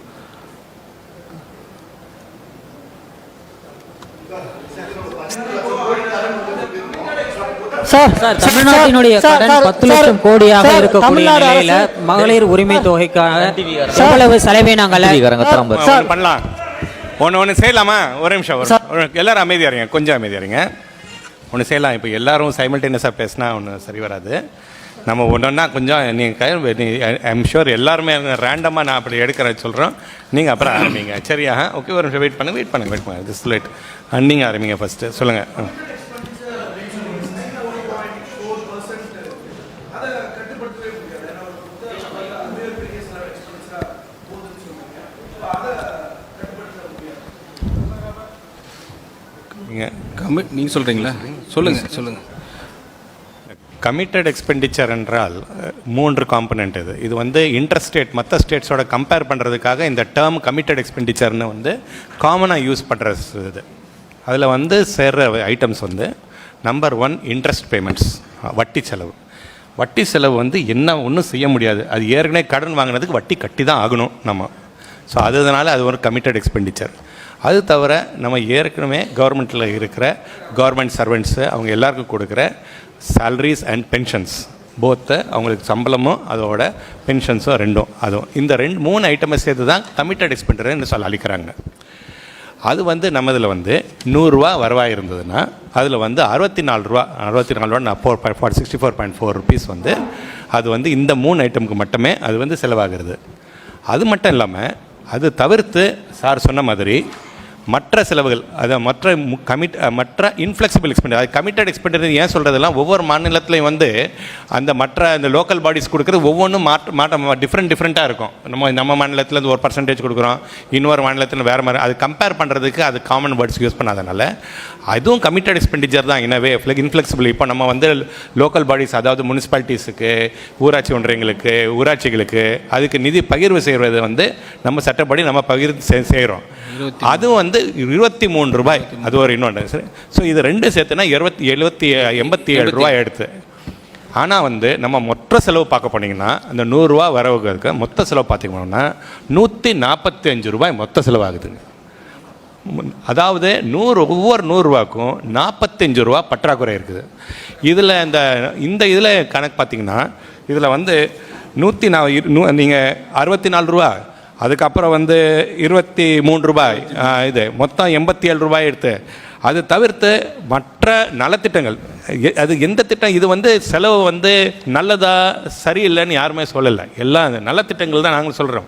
தமிழ்நாட்டினுடைய கடன் 10 லட்சம் கோடியாக இருக்கக்கூடிய நிலையில மகளிர் உரிமை தொகைக்காக எவ்வளவு செலவினங்களை பண்ணலாம்? ஒன்று செய்யலாமா? ஒரு நிமிஷம், எல்லாரும் அமைதியா இருங்க, கொஞ்சம் அமைதியா இருங்க. ஒன்று செய்யலாம். இப்போ எல்லாரும் சைமல்டேனியஸாக பேசினா ஒன்று சரி வராது. நம்ம ஒன்றுன்னா கொஞ்சம் நீங்கள் ஐம் ஷூர் எல்லாருமே ரேண்டமாக நான் அப்படி எடுக்கிற சொல்கிறோம். நீங்கள் அப்புறம் ஆரம்பிங்க, சரியா? ஓகே, ஒரு நிமிஷம் வெயிட் பண்ணுங்க. This late. நீங்கள் ஆரம்பிங்க ஃபஸ்ட்டு, சொல்லுங்கள். நீங்கள் சொல்கிறீங்களா? சொல்லுங்கள். கமிட்டட் எக்ஸ்பெண்டிச்சர் என்றால் 3 காம்பனண்ட். இது வந்து இன்டர்ஸ்டேட் மற்ற ஸ்டேட்ஸோட கம்பேர் பண்ணுறதுக்காக இந்த டேர்ம் கமிட்டட் எக்ஸ்பெண்டிச்சர்னு வந்து காமனாக யூஸ் பண்ணுற இது. அதில் வந்து சேர்ற ஐட்டம்ஸ் வந்து நம்பர் 1 இன்ட்ரெஸ்ட் பேமெண்ட்ஸ், வட்டி செலவு. வட்டி செலவு வந்து என்ன ஒன்றும் செய்ய முடியாது, அது ஏற்கனவே கடன் வாங்கினதுக்கு வட்டி கட்டி தான் ஆகணும் நம்ம. ஸோ அதனால அது ஒரு கமிட்டட் எக்ஸ்பெண்டிச்சர். அது தவிர நம்ம ஏற்கனவே கவர்மெண்ட்டில் இருக்கிற கவர்மெண்ட் சர்வெண்ட்ஸு அவங்க எல்லாருக்கும் கொடுக்குற சேலரிஸ் அண்ட் பென்ஷன்ஸ், போத்து அவங்களுக்கு சம்பளமும் அதோட பென்ஷன்ஸும் ரெண்டும், அதுவும் இந்த 3 ஐட்டமை சேர்த்து தான் கமிட்டட் எக்ஸ்பெண்டிச்சர்னு சொல்ல அளிக்கிறாங்க. அது வந்து நம்ம இதில் வந்து 100 ரூபா வருவாய் இருந்ததுன்னா அதில் வந்து 64 ரூபா நான் 64.4 ருபீஸ் வந்து அது வந்து இந்த 3 ஐட்டமுக்கு மட்டுமே அது வந்து செலவாகிறது. அது மட்டும் இல்லாமல் அது தவிர்த்து சார் சொன்ன மாதிரி மற்ற செலவுகள், அதை மற்ற இன்ஃப்ளெக்சிபிள் எக்ஸ்பெண்டிச்சர், அது கமிட்டட் எக்ஸ்பெண்டிச்சர் ஏன் சொல்கிறதெல்லாம் ஒவ்வொரு மாநிலத்துலையும் வந்து அந்த லோக்கல் பாடிஸ் கொடுக்குறது ஒவ்வொன்றும் டிஃப்ரெண்ட்டாக இருக்கும். நம்ம மாநிலத்தில் ஒரு பர்சன்டேஜ் கொடுக்குறோம், இன்னொரு மாநிலத்தில் வேறு மாதிரி. அது கம்பேர் பண்ணுறதுக்கு அது காமன் வேர்ட்ஸ் யூஸ் பண்ணாதனால அதுவும் கமிட்டட் எக்ஸ்பெண்டிச்சர் தான் இனவே இன்ஃப்ளெக்சிபிள். இப்போ நம்ம வந்து லோக்கல் பாடிஸ், அதாவது முனிசிபாலிட்டிஸுக்கு, ஊராட்சி ஒன்றியங்களுக்கு, ஊராட்சிகளுக்கு அதுக்கு நிதி பகிர்வு செய்வது வந்து நம்ம சட்டப்படி நம்ம பகிர்ந்து செய்கிறோம். அதுவும் வந்து 23 ரூபாய், அது ஒரு இன்னொன்று. சரி, ஸோ இது 2 சேர்த்துனா 87 ரூபாய் எடுத்து ஆனால் வந்து நம்ம மொத்த செலவு பார்க்க போனீங்கன்னா அந்த 100 ரூபா வரவுக்கு மொத்த செலவு பார்த்தீங்கன்னா 145 ரூபாய் மொத்த செலவாகுதுங்க. அதாவது ஒவ்வொரு 100 ரூபாய்க்கும் 45 ரூபா பற்றாக்குறை இருக்குது. இதில் இந்த இதில் கணக்கு பார்த்தீங்கன்னா இதில் வந்து நீங்கள் 64 ரூபா, அதுக்கப்புறம் வந்து 23 ரூபாய், இது மொத்தம் 87 ரூபாய் எடுத்து, அது தவிர்த்து மற்ற நலத்திட்டங்கள் அது எந்த திட்டம் இது வந்து செலவு வந்து நல்லதா சரியில்லைன்னு யாருமே சொல்லலை. எல்லாம் நலத்திட்டங்கள் தான் நாங்கள் சொல்கிறோம்.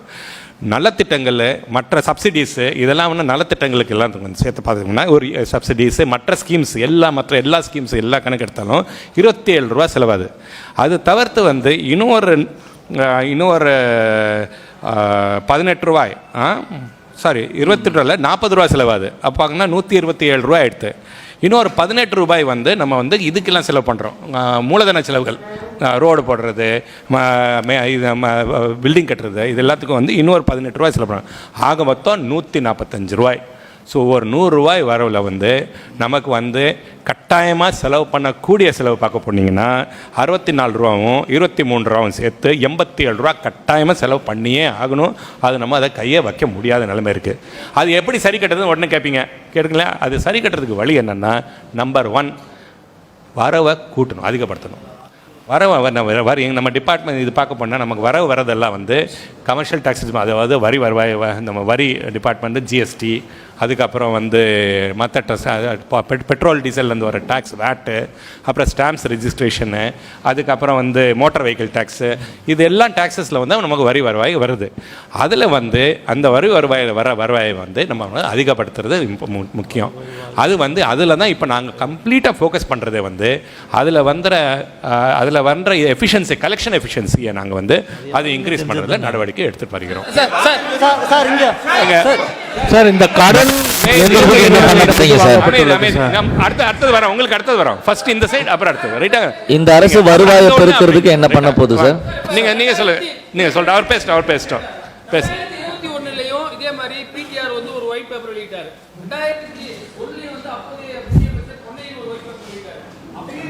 நலத்திட்டங்கள் மற்ற சப்சிடிஸு இதெல்லாம் வந்து நலத்திட்டங்களுக்கு எல்லாம் சேர்த்து பார்த்தீங்கன்னா ஒரு சப்சிடிஸு மற்ற ஸ்கீம்ஸ் மற்ற எல்லா ஸ்கீம்ஸ் எல்லா கணக்கு எடுத்தாலும் 27 ரூபா செலவாது. அது தவிர்த்து வந்து இன்னொரு 18 ரூபாய் 28 ரூபாயில் 40 ரூபா செலவாது. அப்போ பார்த்தீங்கன்னா 127 ரூபாய் எடுத்து இன்னொரு 18 ரூபாய் வந்து நம்ம வந்து இதுக்கெல்லாம் செலவு பண்ணுறோம். மூலதன செலவுகள், ரோடு போடுறது, பில்டிங் கட்டுறது, இது எல்லாத்துக்கும் வந்து இன்னொரு 18 ரூபாய் செலவு பண்ணுறோம். ஆக மொத்தம் 145 ரூபாய். ஸோ ஒரு 100 ரூபாய் வரவில் வந்து நமக்கு வந்து கட்டாயமாக செலவு பண்ணக்கூடிய செலவு பார்க்க போனீங்கன்னா 64 ரூபாவும் 23 ரூபாவும் சேர்த்து 87 ரூபா கட்டாயமாக செலவு பண்ணியே ஆகணும். அது நம்ம அதை கையை வைக்க முடியாத நிலைமை இருக்குது. அது எப்படி சரி கட்டுறதுன்னு உடனே கேட்குங்களா? அது சரி கட்டுறதுக்கு வழி என்னென்னா, நம்பர் 1 வரவை கூட்டணும், அதிகப்படுத்தணும். வரி நம்ம டிபார்ட்மெண்ட் இது பார்க்க போனால் நமக்கு வரதெல்லாம் வந்து கமர்ஷியல் டாக்ஸஸ், அதாவது வரி வருவாய், நம்ம வரி டிபார்ட்மெண்ட்டு ஜிஎஸ்டி, அதுக்கப்புறம் வந்து மற்ற பெட்ரோல் டீசல்லேருந்து வர டேக்ஸ், வேட்டு, அப்புறம் ஸ்டாம்ப்ஸ் ரெஜிஸ்ட்ரேஷனு, அதுக்கப்புறம் வந்து மோட்டார் வெஹிக்கிள் டேக்ஸு, இது எல்லாம் டேக்ஸஸில் வந்து நமக்கு வரி வருவாய் வருது. அதில் வந்து அந்த வரி வருவாயை வந்து நம்ம அதிகப்படுத்துறது முக்கியம். அது வந்து அதில் தான் இப்போ நாங்கள் கம்ப்ளீட்டாக ஃபோக்கஸ் பண்ணுறதே வந்து அதில் வந்த எஃபிஷியன்சி, கலெக்ஷன் எஃபிஷியன்சியை நாங்கள் வந்து அது இன்க்ரீஸ் பண்ணுறதுல நடவடிக்கை எடுத்துகிட்டு வருகிறோம். சார் இந்த கடன் அடுத்தது வரோம், உங்களுக்கு அடுத்தது வரோம். ஃபர்ஸ்ட் இந்த சைடு, அப்புறம் அடுத்தது. ரைட்டா? இந்த அரசு வருவாயை பெருக்கிறதுக்கு என்ன பண்ண போகுது சார்? நீங்க சொல்லுங்க. அவர் பேசிட்டோம். 2021லயும் இதே மாதிரி பிடிஆர் வந்து ஒரு ஒயிட் பேப்பர் வெளியிட்டாரு. 2001லயும் வந்து அப்போதைய முதலமைச்சர் பொன்னையில் ஒரு ஒயிட் பேப்பர் வெளியிட்டாரு. அப்படியே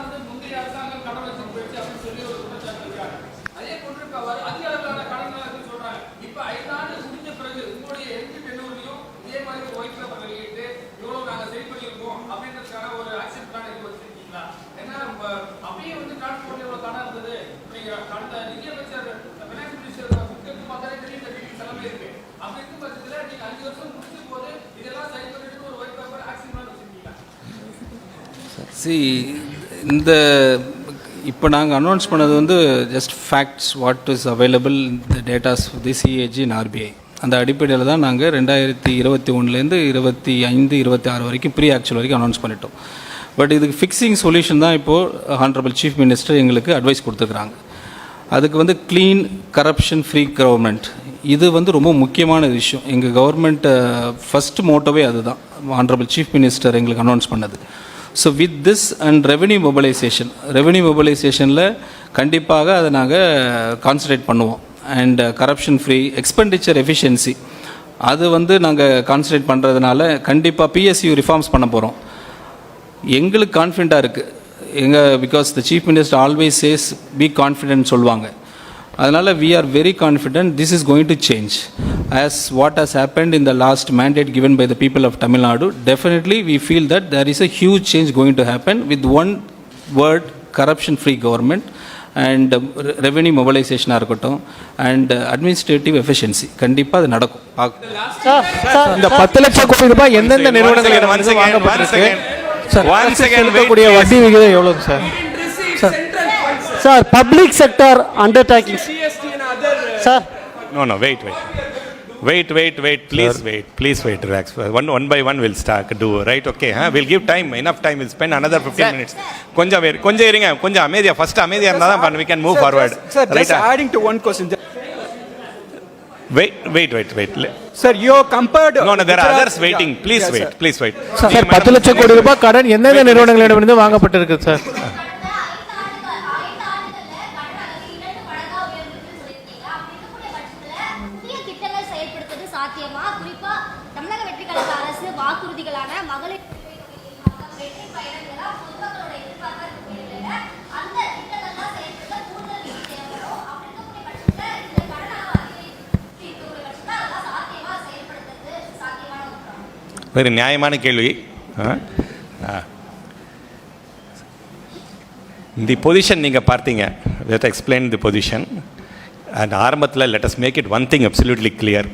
வந்து முந்தைய அரசாங்கம் கடன் வச்சு போயிடுச்சு அப்படின்னு சொல்லி ஒரு குற்றச்சாட்டு இருக்காங்க. அதே போன்று அதிக அளவிலான கடன் இருக்குன்னு சொல்றாங்க. இப்ப 5 ஆண்டு முடிஞ்ச பிறகு உங்களுடைய எந்த டென்னூர்லயும் இதே மாதிரி ஒரு ஒயிட் பேப்பர் வெளியிட்டு இவ்வளவு நாங்க சரி பண்ணியிருக்கோம் அப்படின்றதுக்கான ஒரு ஆக்ஷன் பிளான் இது வச்சிருக்கீங்களா? ஏன்னா அப்படியே வந்து டிரான்ஸ்போர்ட் எவ்வளவு கடன் இருந்தது, நீங்க கடந்த நிதியமைச்சர் பினான்ஸ் மினிஸ்டர் முக்கியத்துவம் பார்த்தாலே தெரியும் செலவு இருக்கு. அப்படி இருக்கும் பட்சத்தில் நீங்க 5 வருஷம் முடிச்சும் போது இதெல்லாம் சரி பண்ணிட்டு ஒரு ஒயிட் பேப்பர் ஆக்ஷன் பிளான் வச்சிருக்கீங்களா? இந்த இப்போ நாங்கள் அனௌன்ஸ் பண்ணது வந்து just facts, what is available இந்த datas the CAG and RBI. அந்த அடிப்படையில் தான் நாங்கள் 2021லேருந்து 25, 26 வரைக்கும் ப்ரீ ஆக்சுவல் வரைக்கும் அனௌன்ஸ் பண்ணிட்டோம். பட் இதுக்கு ஃபிக்ஸிங் சொல்யூஷன் தான் இப்போது ஹானரபிள் சீஃப் மினிஸ்டர் எங்களுக்கு அட்வைஸ் கொடுத்துருக்குறாங்க. அதுக்கு வந்து க்ளீன், கரப்ஷன் ஃப்ரீ கவர்மெண்ட், இது வந்து ரொம்ப முக்கியமான விஷயம். எங்கள் கவர்மெண்ட் ஃபஸ்ட் மோட்டோவே அதுதான் ஹானரபிள் சீஃப் மினிஸ்டர் எங்களுக்கு அனௌன்ஸ் பண்ணது. So with this and revenue மொபைலைசேஷனில் கண்டிப்பாக அதை நாங்கள் கான்சன்ட்ரேட் பண்ணுவோம். And corruption free, expenditure efficiency, அது வந்து நாங்கள் கான்சன்ட்ரேட் பண்ணுறதுனால கண்டிப்பாக பிஎஸ்யூ ரிஃபார்ம்ஸ் பண்ண போகிறோம். எங்களுக்கு கான்ஃபிடண்ட்டாக இருக்குது because the chief minister always says be confident சொல்லுவாங்க. அதனால் we are very confident this is going to change. As what has happened in the last mandate given by the people of Tamil Nadu, definitely we feel that there is a huge change going to happen with one word, corruption free government and revenue mobilization இருக்கட்டும் and administrative efficiency. கண்டிப்பாக அது நடக்கும். இந்த 10 லட்சம் கோடி ரூபாய் எந்தெந்த நிறுவனங்கள் வாங்கப்பட்டிருக்கு செலுத்தக்கூடிய வட்டி விகிதம் எவ்வளவு sir? Sir public sector undertakings sir. No, wait, please wait, relax. One by one we'll start do, right? Okay, we'll give time, enough time, we'll spend another 15 minutes. கொஞ்சம் இருங்க, கொஞ்சம் அமைதியா, first அமைதியா இருந்தா தான் we can move forward. Sir, just adding to one question. Wait. Sir, you compared. No, there are others waiting. Please wait. Sir 10 லட்சம் கோடி ரூபாய் கடன் எந்தெந்த நிறுவனங்களிடமிருந்து வாங்கப்பட்டிருக்கு சார்? மகளிர் வெரி நியாயமான கேள்வி. தி பொசிஷன் நீங்கள் பார்த்தீங்க, let explain the position. And ஆரம்பத்தில் let us make it one thing absolutely clear.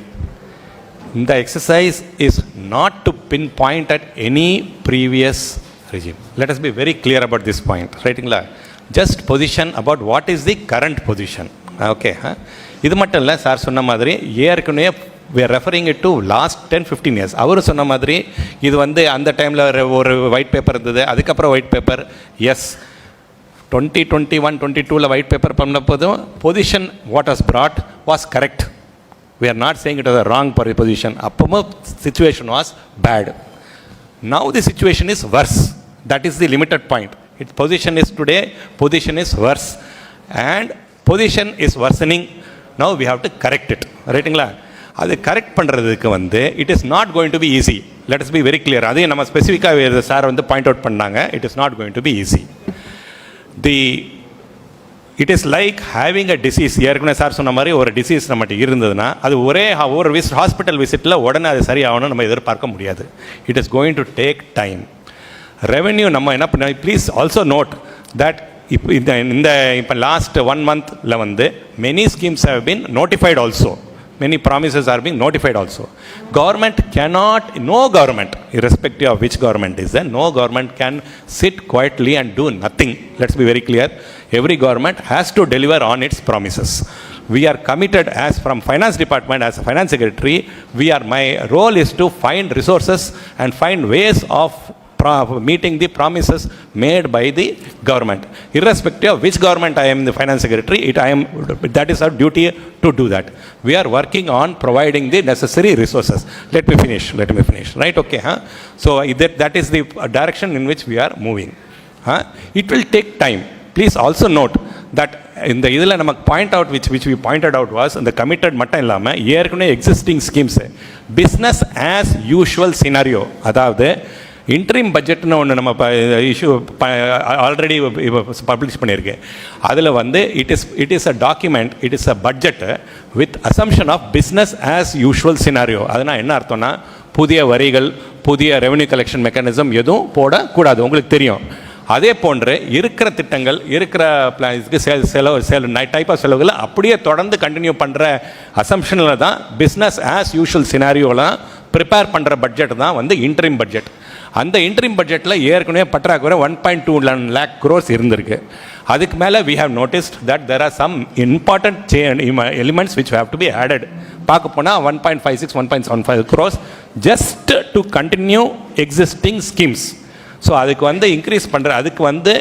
இந்த exercise is not to pin point at any previous regime. Let us be very clear about this point, ரைட்டுங்களா? Just position about what is the current position. Okay, இது மட்டும் இல்லை, sir சொன்ன மாதிரி ஏற்கனவே we are referring it to last 10-15 years. அவர் சொன்ன மாதிரி இது வந்து அந்த டைமில் ஒரு ஒயிட் பேப்பர் இருந்தது, அதுக்கப்புறம் white paper. Yes, 2021-22 white paper பண்ண போதும் position what was brought was correct. We are not saying it was a wrong position. அப்பவும் situation was bad. Now the situation is worse. That is the limited point. Its position is today, position is worse. And position is worsening. Now we have to correct it. ரைட்டுங்களா? அது correct பண்ணுறதுக்கு வந்து it is not going to be easy. Let us be very clear. அதையும் நம்ம ஸ்பெசிஃபிக்காக sir வந்து point out பண்ணாங்க. It is not going to be easy. It is like having a disease. ஏற்கனவே சார் சொன்ன மாதிரி ஒரு டிசீஸ் நம்மகிட்ட இருந்ததுன்னா அது ஒரு ஹாஸ்பிட்டல் விசிட்டில் உடனே அது சரியாகணும்னு நம்ம எதிர்பார்க்க முடியாது. It is going to take time. Revenue நம்ம என்ன பண்ண, ப்ளீஸ் ஆல்சோ நோட் தட் இப்போ லாஸ்ட் 1 monthல வந்து many schemes have been notified also. Many promises are being notified also. Government cannot, no government, irrespective of which government is there, no government can sit quietly and do nothing. Let's be very clear. Every government has to deliver on its promises. We are committed as from finance department, as a finance secretary, my role is to find resources and find ways of meeting the promises made by the government. Irrespective of which government I am the finance secretary, that is our duty to do that. We are working on providing the necessary resources. Let me finish. Right? Okay. So that is the direction in which we are moving. It will take time. Please also note that in the இதில் நமக்கு point out which we pointed out was இந்த committed மட்டும் இல்லாமல் ஏற்கனவே existing schemes business as usual scenario, அதாவது interim பட்ஜெட்னு ஒன்று நம்ம இஷ்யூ ஆல்ரெடி பப்ளிஷ் பண்ணியிருக்கு. அதில் வந்து it is a document, it is a budget with assumption of business as usual scenario. அதனால் என்ன அர்த்தம்னா புதிய வரிகள், புதிய ரெவென்யூ கலெக்ஷன் மெக்கானிசம் எதுவும் போடக்கூடாது. உங்களுக்கு தெரியும். அதே போன்று இருக்கிற திட்டங்கள், இருக்கிற செலவு டைப் ஆஃப் செலவுகளை அப்படியே தொடர்ந்து கண்டினியூ பண்ணுற அசம்ஷனில் தான் பிஸ்னஸ் ஆஸ் யூஷுவல் சினாரியோலாம் ப்ரிப்பேர் பண்ணுற பட்ஜெட் தான் வந்து இன்ட்ரீம் பட்ஜெட். அந்த இன்ட்ரீம் பட்ஜெட்டில் ஏற்கனவே பற்றாக்குறை 1.2 lakh crores இருந்திருக்கு. அதுக்கு மேலே we have noticed that there are some important elements which have to be added. பார்க்க போனால் 1.56, 1.75 crores just to continue existing schemes. So அதுக்கு வந்து இன்க்ரீஸ் பண்ணுற, அதுக்கு வந்து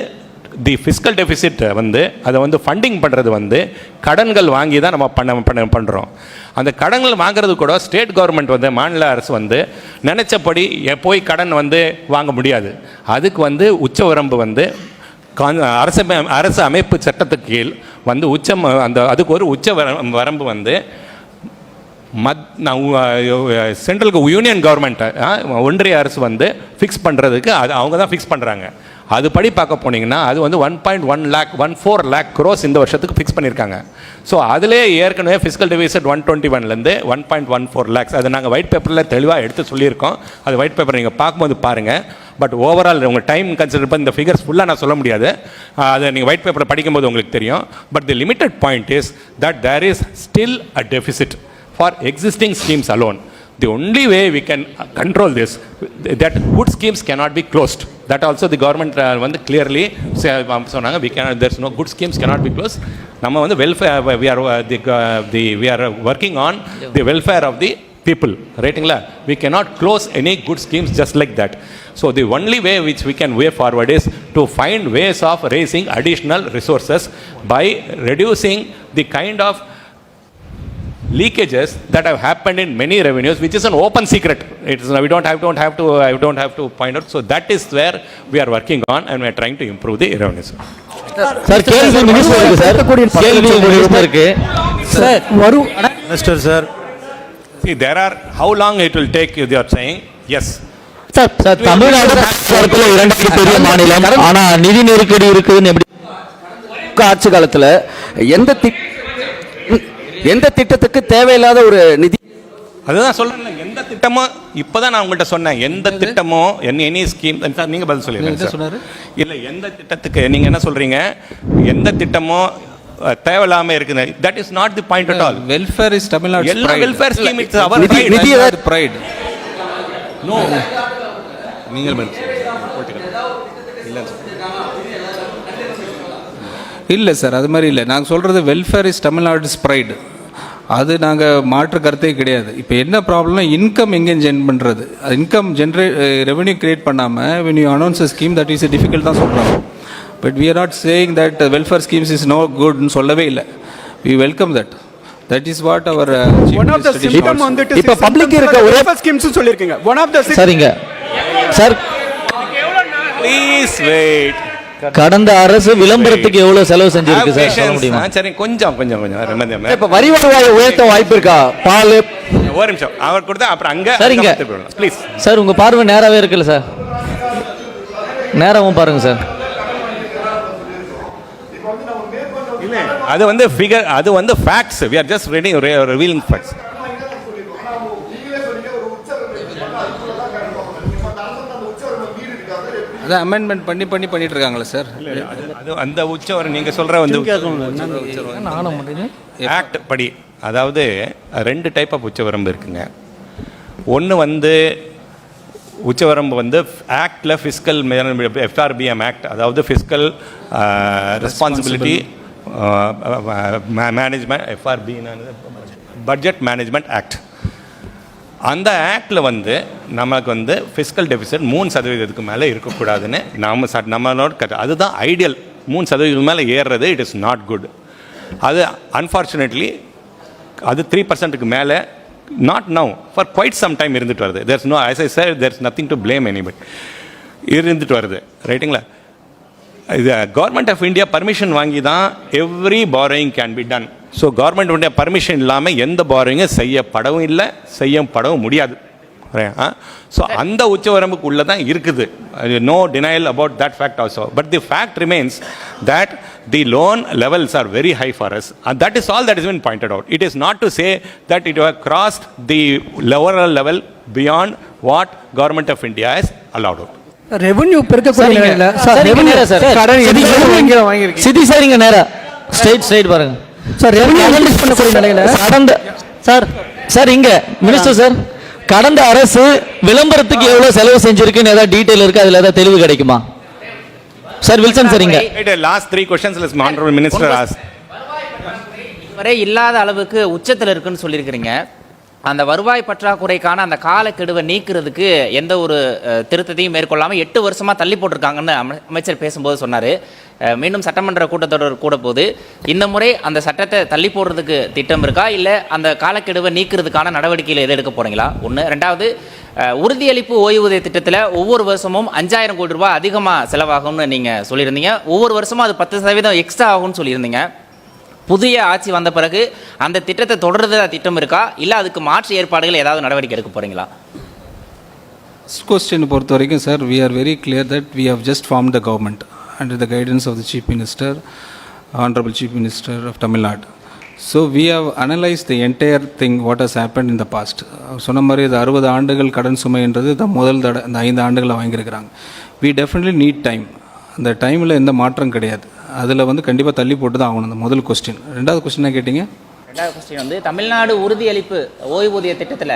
தி ஃபிஸ்கல் டெஃபிசிட் வந்து அதை வந்து ஃபண்டிங் பண்ணுறது வந்து கடன்கள் வாங்கி தான் நம்ம பண்ணுறோம். அந்த கடன்கள் வாங்குறது கூட ஸ்டேட் கவர்மெண்ட் வந்து, மாநில அரசு வந்து நினச்சபடி போய் கடன் வந்து வாங்க முடியாது. அதுக்கு வந்து உச்சவரம்பு வந்து அரசு அமைப்பு சட்டத்துக்கு கீழ் வந்து அதுக்கு ஒரு உச்ச வரம்பு வந்து சென்ட்ரல் யூனியன் கவர்மெண்ட், ஒன்றிய அரசு வந்து ஃபிக்ஸ் பண்ணுறதுக்கு அவங்க தான் ஃபிக்ஸ் பண்ணுறாங்க. அதுபடி பார்க்க போனீங்கன்னா அது வந்து 1.14 lakh crores இந்த வருஷத்துக்கு ஃபிக்ஸ் பண்ணியிருக்காங்க. ஸோ அதிலே ஏற்கனவே ஃபிஸ்கல் டெபிசிட் 121லேருந்து 1.14 lakhs, அது நாங்கள் ஒயிட் பேப்பரில் தெளிவாக எடுத்து சொல்லியிருக்கோம். அது ஒயிட் பேப்பர் நீங்கள் பார்க்கும்போது பாருங்கள். பட் ஓவரால் உங்கள் டைம் கன்சிடர் பண்ணி இந்த ஃபிகர்ஸ் ஃபுல்லாக நான் சொல்ல முடியாது. அதை நீங்கள் ஒயிட் பேப்பரை படிக்கும்போது உங்களுக்கு தெரியும். But the limited point is that there is still a deficit for existing schemes alone. The only way we can control this, that good schemes cannot be closed. That also the government வந்து clearly சொன்னாங்க, there's no good schemes cannot be closed. நம்ம வந்து welfare, we are working on the welfare of the people, ரைட்டுங்களா? We cannot close any good schemes just like that. So the only way which we can way forward is to find ways of raising additional resources by reducing the kind of leakages that have happened in many revenues, which is an open secret. It is, I don't have to point out. So that is where we are working on, and we are trying to improve the revenues. Sir கேள்வி மினிஸ்டருக்கு sir கேள்வி மினிஸ்டருக்கு sir வரும் minister sir. See, there are, how long it will take, you are saying? Yes. Sir Tamil Nadu இடத்துல 2 பெரிய மாநிலம், ஆனா நிதி நெருக்கடி இருக்குதுன்னு எப்படி ஆட்சி காலத்தில் எந்த திட்டத்துக்கு தேவையில்லாத ஒரு நிதி அதுதான் சொல்கிறேன், எந்த திட்டமோ இப்போ தான் நான் உங்கள்கிட்ட சொன்னேன், எந்த திட்டமோ எனி ஸ்கீம். நீங்கள் பதில் சொல்லிடுங்க சொன்னார். இல்லை, எந்த திட்டத்துக்கு நீங்கள் என்ன சொல்கிறீங்க, எந்த திட்டமோ தேவையில்லாமல் இருக்குது. That is not the point at all. Welfare is Tamil Nadu எல்லா welfare scheme it's our pride. No, நீங்கள் இல்லை சார், அது மாதிரி இல்லை. நாங்கள் சொல்கிறது வெல்ஃபேர் இஸ் தமிழ்நாடு ப்ரைடு. அது நாங்கள் மாற்று கருத்தே கிடையாது. இப்போ என்ன ப்ராப்ளம்னா இன்கம் எங்கே ஜென் பண்ணுறது, இன்கம் ரெவன்யூ கிரியேட் பண்ணாமல் when you announce a scheme that is a difficult தான் சொல்கிறாங்க. But we are not saying that welfare schemes is no good ன்னு சொல்லவே இல்லை. we welcome that. That is what our One of the symptom on that is இப்ப public இருக்க ஒரே schemes சொல்லிருக்கீங்க. One of the சரிங்க சார், ப்ளீஸ் வெயிட். கடந்த அரசு விளம்பரத்துக்கு எவ்வளவு செலவு செஞ்சிருக்கு சார் சொல்ல முடியுமா? சரி, கொஞ்சம் இப்ப வரி வருவாயை உயர்த்த வாய்ப்பு இருக்கா? பால் ஒரு நிமிஷம் அவர் கொடுத்தா அப்புறம் அங்க சரிங்க ப்ளீஸ் சார், உங்க பார்வை நேராவே இருக்குல்ல சார், நேராவும் பாருங்க சார். அது வந்து ஃபிகர், அது வந்து facts. we are just revealing facts. அதான் அமெண்ட்மெண்ட் பண்ணிட்டு இருக்காங்களே சார். அது அந்த உச்சவரம் நீங்க சொல்ற வந்து ஆக்ட் படி, அதாவது 2 டைப் ஆஃப் உச்சவரம்பு இருக்குங்க. ஒன்று வந்து உச்சவரம்பு வந்து ஆக்டில் ஃபிஸ்கல் FRBM ஆக்ட், அதாவது fiscal responsibility management, FRB budget management act. அந்த ஆக்டில் வந்து நமக்கு வந்து ஃபிஸ்கல் டெபிசிட் 3% மேலே இருக்கக்கூடாதுன்னு நம்மளோட அதுதான் ஐடியல். 3% மேலே ஏறுறது இட் இஸ் நாட் குட். அது அன்ஃபார்ச்சுனேட்லி அது 3% மேலே not now for quite some time இருந்துட்டு வருது. There's no, as I said, there's nothing to blame anybody. இருந்துட்டு வருது, ரைட்டுங்களா? இது கவர்மெண்ட் ஆஃப் இந்தியா பர்மிஷன் வாங்கி தான் every borrowing can be done. So government permission இல்லாமல் எந்த பாரோயிங்கும் செய்யப்படவும் இல்லை, செய்யப்படவும் முடியாது. ஸோ அந்த உச்சவரம்புக்கு உள்ளே தான் இருக்குது. No denial about that fact also. But the fact remains that the loan levels are very high for us, and that is all that has been pointed out. It is not to say that it has crossed the lower level beyond what government of India has allowed out. Revenue பெருக்கக்கூடிய நிலையில sir revenue sir கடன் எங்க வாங்கிருக்கீங்க? City sir இங்க நேரா straight பாருங்க sir. Revenue analyse பண்ணக்கூடிய நிலையில கடந்த சார் இங்க மினிஸ்டர் சார், கடந்த அரசு விளம்பரத்துக்கு எவ்வளவு செலவு செஞ்சிருக்குன்னு ஏதாவது டீடைல் இருக்கு, அதுல ஏதாவது தெளிவு கிடைக்குமா சார்? வில்சன் சார் இங்க last 3 questions let the honorable minister ask. வரை இல்லாத அளவுக்கு உச்சத்தில் இருக்குன்னு சொல்லியிருக்கிறீங்க. அந்த வருவாய் பற்றாக்குறைக்கான அந்த காலக்கெடுவை நீக்கிறதுக்கு எந்த ஒரு திருத்தத்தையும் மேற்கொள்ளாமல் 8 வருஷமா தள்ளி போட்டிருக்காங்கன்னு அமைச்சர் பேசும்போது சொன்னார். மீண்டும் சட்டமன்ற கூட்டத்தொடர் கூட போது இந்த முறை அந்த சட்டத்தை தள்ளி போடுறதுக்கு திட்டம் இருக்கா, இல்லை அந்த காலக்கெடுவை நீக்கிறதுக்கான நடவடிக்கையில் எது எடுக்க போறீங்களா? ஒன்று. ரெண்டாவது, உறுதியளிப்பு ஓய்வூதிய திட்டத்தில் ஒவ்வொரு வருஷமும் 5000 கோடி ரூபாய் அதிகமாக செலவாகும்னு நீங்கள் சொல்லியிருந்தீங்க. ஒவ்வொரு வருஷமும் அது 10% எக்ஸ்ட்ரா ஆகும்னு சொல்லியிருந்தீங்க. புதிய ஆட்சி வந்த பிறகு அந்த திட்டத்தை தொடர்றதா திட்டம் இருக்கா, இல்லை அதுக்கு மாற்று ஏற்பாடுகள் ஏதாவது நடவடிக்கை எடுக்க போறீங்களா? கொஸ்டின் பொறுத்த வரைக்கும் sir, we are very clear that we have just formed the government under the guidance of the Chief Minister, Honorable Chief Minister of Tamil Nadu. So we have analyzed the entire thing what has happened in the past. சொன்ன மாதிரி இது 60 ஆண்டுகள் கடன் சுமைன்றது முதல் இந்த 5 ஆண்டுகளை வாங்கியிருக்கிறாங்க. We definitely need time. அந்த டைமில் எந்த மாற்றம் கிடையாது. அதில் வந்து கண்டிப்பாக தள்ளி போட்டு தான் ஆகணும். அந்த முதல் கொஸ்டின். ரெண்டாவது கொஸ்டின் கேட்டிங்க? ரெண்டாவது கொஸ்டின் வந்து தமிழ்நாடு உறுதியளிப்பு ஓய்வூதிய திட்டத்தில்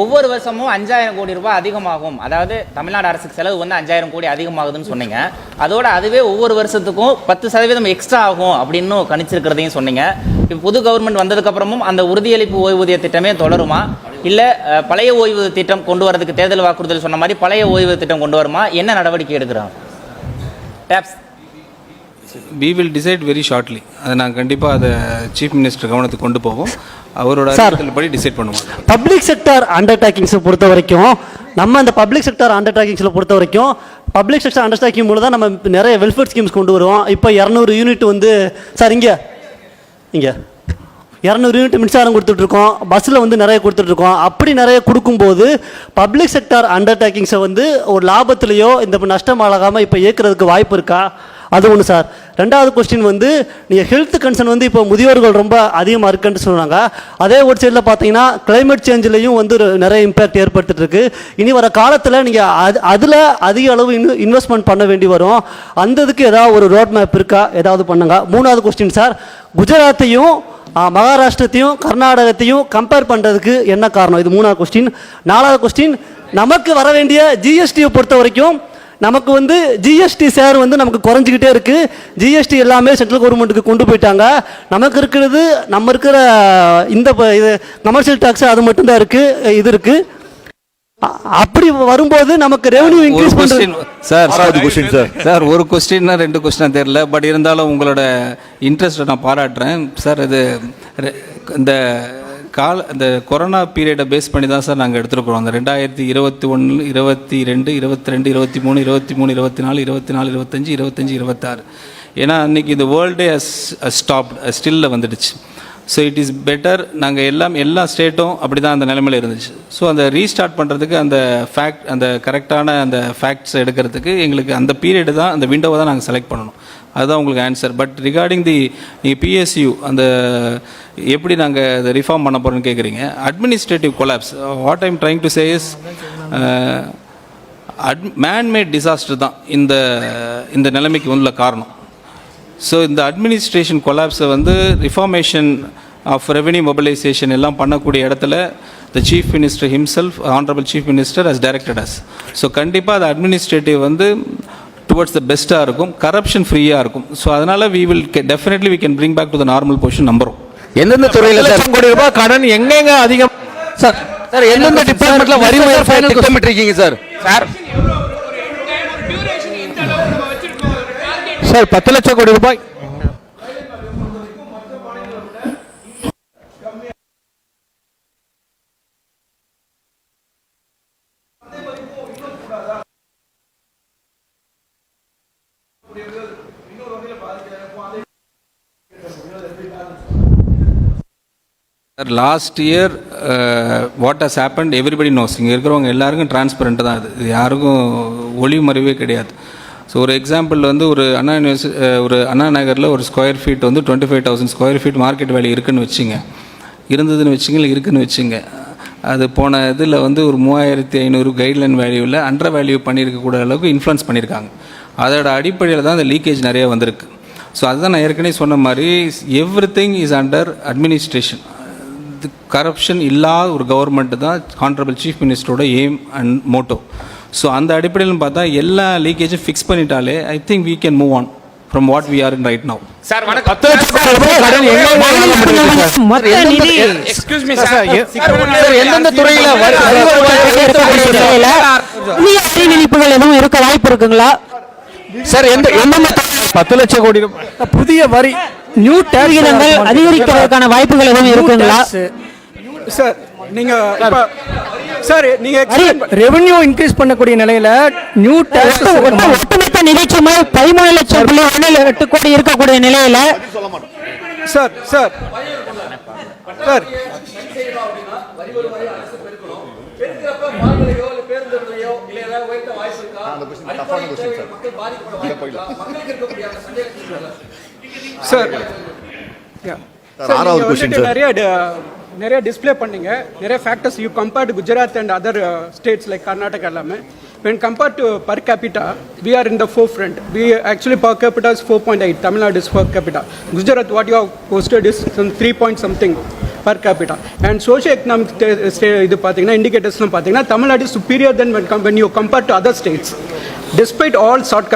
ஒவ்வொரு வருஷமும் 5000 கோடி ரூபாய் அதிகமாகும், அதாவது தமிழ்நாடு அரசுக்கு செலவு வந்து 5000 கோடி அதிகமாகுதுன்னு சொன்னீங்க. அதோட அதுவே ஒவ்வொரு வருஷத்துக்கும் 10% எக்ஸ்ட்ரா ஆகும் அப்படின்னு கணிச்சிருக்கிறதையும் சொன்னீங்க. இப்போ புது கவர்மெண்ட் வந்ததுக்கப்புறமும் அந்த உறுதியளிப்பு ஓய்வூதிய திட்டமே தொடருமா, இல்லை பழைய ஓய்வூதிய திட்டம் கொண்டு வரதுக்கு தேர்தல் வாக்குறுதியில் சொன்ன மாதிரி பழைய ஓய்வூதிய திட்டம் கொண்டு வருமா? என்ன நடவடிக்கை எடுக்கிறாங்க? Steps we will decide very shortly. அதை நாங்கள் கண்டிப்பாக அதை சீஃப் மினிஸ்டர் கவனத்துக்கு கொண்டு போவோம். அவரோட படி டிசைட் பண்ணுவோம். பப்ளிக் செக்டர் அண்டர்டேக்கிங்ஸை பொறுத்த வரைக்கும் நம்ம இந்த பப்ளிக் செக்டர் அண்டர்டேக்கிங்ஸில் பொறுத்த வரைக்கும் பப்ளிக் செக்டர் அண்டர்டேக்கிங் மூலம் தான் நம்ம நிறைய வெல்ஃபேர் ஸ்கீம்ஸ் கொண்டு வருவோம். இப்போ 200 யூனிட் வந்து சார் இங்கே 200 யூனிட் மின்சாரம் கொடுத்துட்ருக்கோம், பஸ்ஸில் வந்து நிறைய கொடுத்துட்ருக்கோம். அப்படி நிறைய கொடுக்கும்போது பப்ளிக் செக்டர் அண்டர்டேக்கிங்ஸை வந்து ஒரு லாபத்துலேயோ இந்த நஷ்டம் ஆகாமல் இப்போ இயக்கிறதுக்கு வாய்ப்பு இருக்கா? அது ஒன்று சார். ரெண்டாவது கொஸ்டின் வந்து நீங்கள் ஹெல்த் கன்சர்ன் வந்து இப்போ முதியோர்கள் ரொம்ப அதிகமாக இருக்குன்னு சொன்னாங்க. அதே ஒரு சைடில் பார்த்தீங்கன்னா கிளைமேட் சேஞ்சிலையும் வந்து நிறைய இம்பேக்ட் ஏற்படுத்திட்டு இருக்கு. இனி வர காலத்தில் நீங்கள் அதில் அதிக அளவு இன்வெஸ்ட்மெண்ட் பண்ண வேண்டி வரும். அந்த இதுக்கு ஏதாவது ஒரு ரோட் மேப் இருக்கா, ஏதாவது பண்ணுங்க. மூணாவது கொஸ்டின் சார், குஜராத்தையும் மகாராஷ்டிரத்தையும் கர்நாடகத்தையும் கம்பேர் பண்ணுறதுக்கு என்ன காரணம்? இது மூணாவது கொஸ்டின். நாலாவது கொஸ்டின், நமக்கு வர வேண்டிய ஜிஎஸ்டியை பொறுத்த வரைக்கும் நமக்கு வந்து ஜிஎஸ்டி ஷேர் வந்து நமக்கு குறைஞ்சிக்கிட்டே இருக்கு. ஜிஎஸ்டி எல்லாமே சென்ட்ரல் கவர்மெண்ட்டுக்கு கொண்டு போயிட்டாங்க. நமக்கு இருக்கிறது நம்ம இருக்கிற இந்த இது கமர்ஷியல் டாக்ஸ் அது மட்டும்தான் இருக்கு, இது இருக்கு. அப்படி வரும்போது நமக்கு ரெவென்யூ இன்க்ரீஸ் பண்றது. சார் ஒரு கொஸ்டின்னா 2 கொஸ்டின் தெரியல, பட் இருந்தாலும் உங்களோட இன்ட்ரெஸ்ட்டை நான் பாராட்டுறேன் சார். இது இந்த இந்த கொரோனா பீரியடை பேஸ் பண்ணி தான் சார் நாங்கள் எடுத்துருக்குறோம். அந்த 2021, 22, 22, 23, 23, 24, 24, 25, 25, 26. ஏன்னா அன்றைக்கி இந்த வேர்ல்டே ஸ்டாப்ட் ஸ்டில்ல வந்துடுச்சு. So it is better. நாங்கள் எல்லா ஸ்டேட்டும் அப்படி தான் அந்த நிலைமையில் இருந்துச்சு. ஸோ அந்த ரீஸ்டார்ட் பண்ணுறதுக்கு அந்த கரெக்டான அந்த ஃபேக்ட்ஸ் எடுக்கிறதுக்கு எங்களுக்கு அந்த பீரியடு தான், அந்த விண்டோவை தான் நாங்கள் செலக்ட் பண்ணணும். அதுதான் உங்களுக்கு ஆன்சர். பட் ரிகார்டிங் நீங்கள் பிஎஸ்யூ அந்த எப்படி நாங்கள் அதை ரிஃபார்ம் பண்ண போகிறோன்னு கேட்குறீங்க. Administrative collapse, what I'm trying to say is man-made disaster தான் இந்த நிலைமைக்கு உள்ள காரணம். ஸோ இந்த அட்மினிஸ்ட்ரேஷன் கொலாப்ஸை வந்து ரிஃபார்மேஷன் ஆஃப் ரெவென்யூ மொபிலைசேஷன் எல்லாம் பண்ணக்கூடிய இடத்துல the chief minister himself, honourable chief minister has directed us. So கண்டிப்பாக அது அட்மினிஸ்ட்ரேட்டிவ் வந்து டுவர்ட்ஸ் த பெஸ்ட்டாக இருக்கும், கரப்ஷன் ஃப்ரீயாக இருக்கும். ஸோ அதனால் we will definitely we can bring back to the normal position நம்புறோம். எந்தெந்த துறையில் சார் கோடி ரூபாய் கடன் எங்கெங்க அதிகம் சார்? சார் எந்தெந்த டிபார்ட்மெண்ட்ல வரி உயர்வு திட்டமிட்டிருக்கீங்க சார்? சார் 10 லட்சம் கோடி ரூபாய் last year what has happened everybody knows. இங்கே இருக்கிறவங்க எல்லாருக்கும் டிரான்ஸ்பரண்ட் தான். இது யாருக்கும் ஒளிவு மறைவே கிடையாது. ஸோ ஒரு எக்ஸாம்பிள் வந்து ஒரு அண்ணா நகரில் ஒரு ஸ்கொயர் ஃபீட் வந்து 25,000 ஸ்கொயர் ஃபீட் மார்க்கெட் வேல்யூ இருக்குதுன்னு வச்சுங்க. அது போன இதில் வந்து ஒரு 3,500 கைட்லைன் வேல்யூவில் அண்டர் வேல்யூ பண்ணியிருக்கக்கூடிய அளவுக்கு இன்ஃப்ளூன்ஸ் பண்ணியிருக்காங்க. அதோட அடிப்படையில் தான் அந்த லீக்கேஜ் நிறைய வந்திருக்கு. ஸோ அதுதான் நான் ஏற்கனவே சொன்ன மாதிரி everything is under administration. Corruption இல்லாத ஒரு கவர்மெண்ட் தான் ஆனரபிள் சீஃப் மினிஸ்டரோட எய்ம் அண்ட் மோட்டோ. ஸோ அந்த அடிப்படையில் பார்த்தா எல்லா லீக்கேஜும் ஃபிக்ஸ் பண்ணிட்டாலே I think we can move on from what we are in right now. Sir வணக்கம். எக்ஸ்கியூஸ் மீ சார், எந்தெந்த துறையில அறிவிப்புகள் எதுவும் இருக்க வாய்ப்பு இருக்குங்களா சார்? எந்தெந்த 10 லட்சம் கோடி புதிய வரி நியூ விகிதங்கள் அதிகரிக்கிறதுக்கான வாய்ப்புகள் எதுவும் இருக்குங்களா சார்? நீங்க சார் நீங்க ரெவென்யூ இன்க்ரீஸ் பண்ணக்கூடிய நிலையில நியூ டாக்ஸ் ஒட்டுமொத்த நிதிச்சுமை 13,8 கோடி இருக்கக்கூடிய நிலையில சார் சார் சார் நிறைய டிஸ்பிளே பண்ணீங்க, நிறைய factors you compared Gujarat and other states like Karnataka எல்லாமே. when compared to per capita we are in the forefront. We actually per capita is 4.8. Tamil Nadu is per capita. Gujarat what you have posted is some 3 point something per capita. And socio-economic இது பார்த்தீங்கன்னா இண்டிகேட்டர்ஸ்லாம் பார்த்தீங்கன்னா Tamil Nadu is superior than when you compare to other states despite all shortcomings.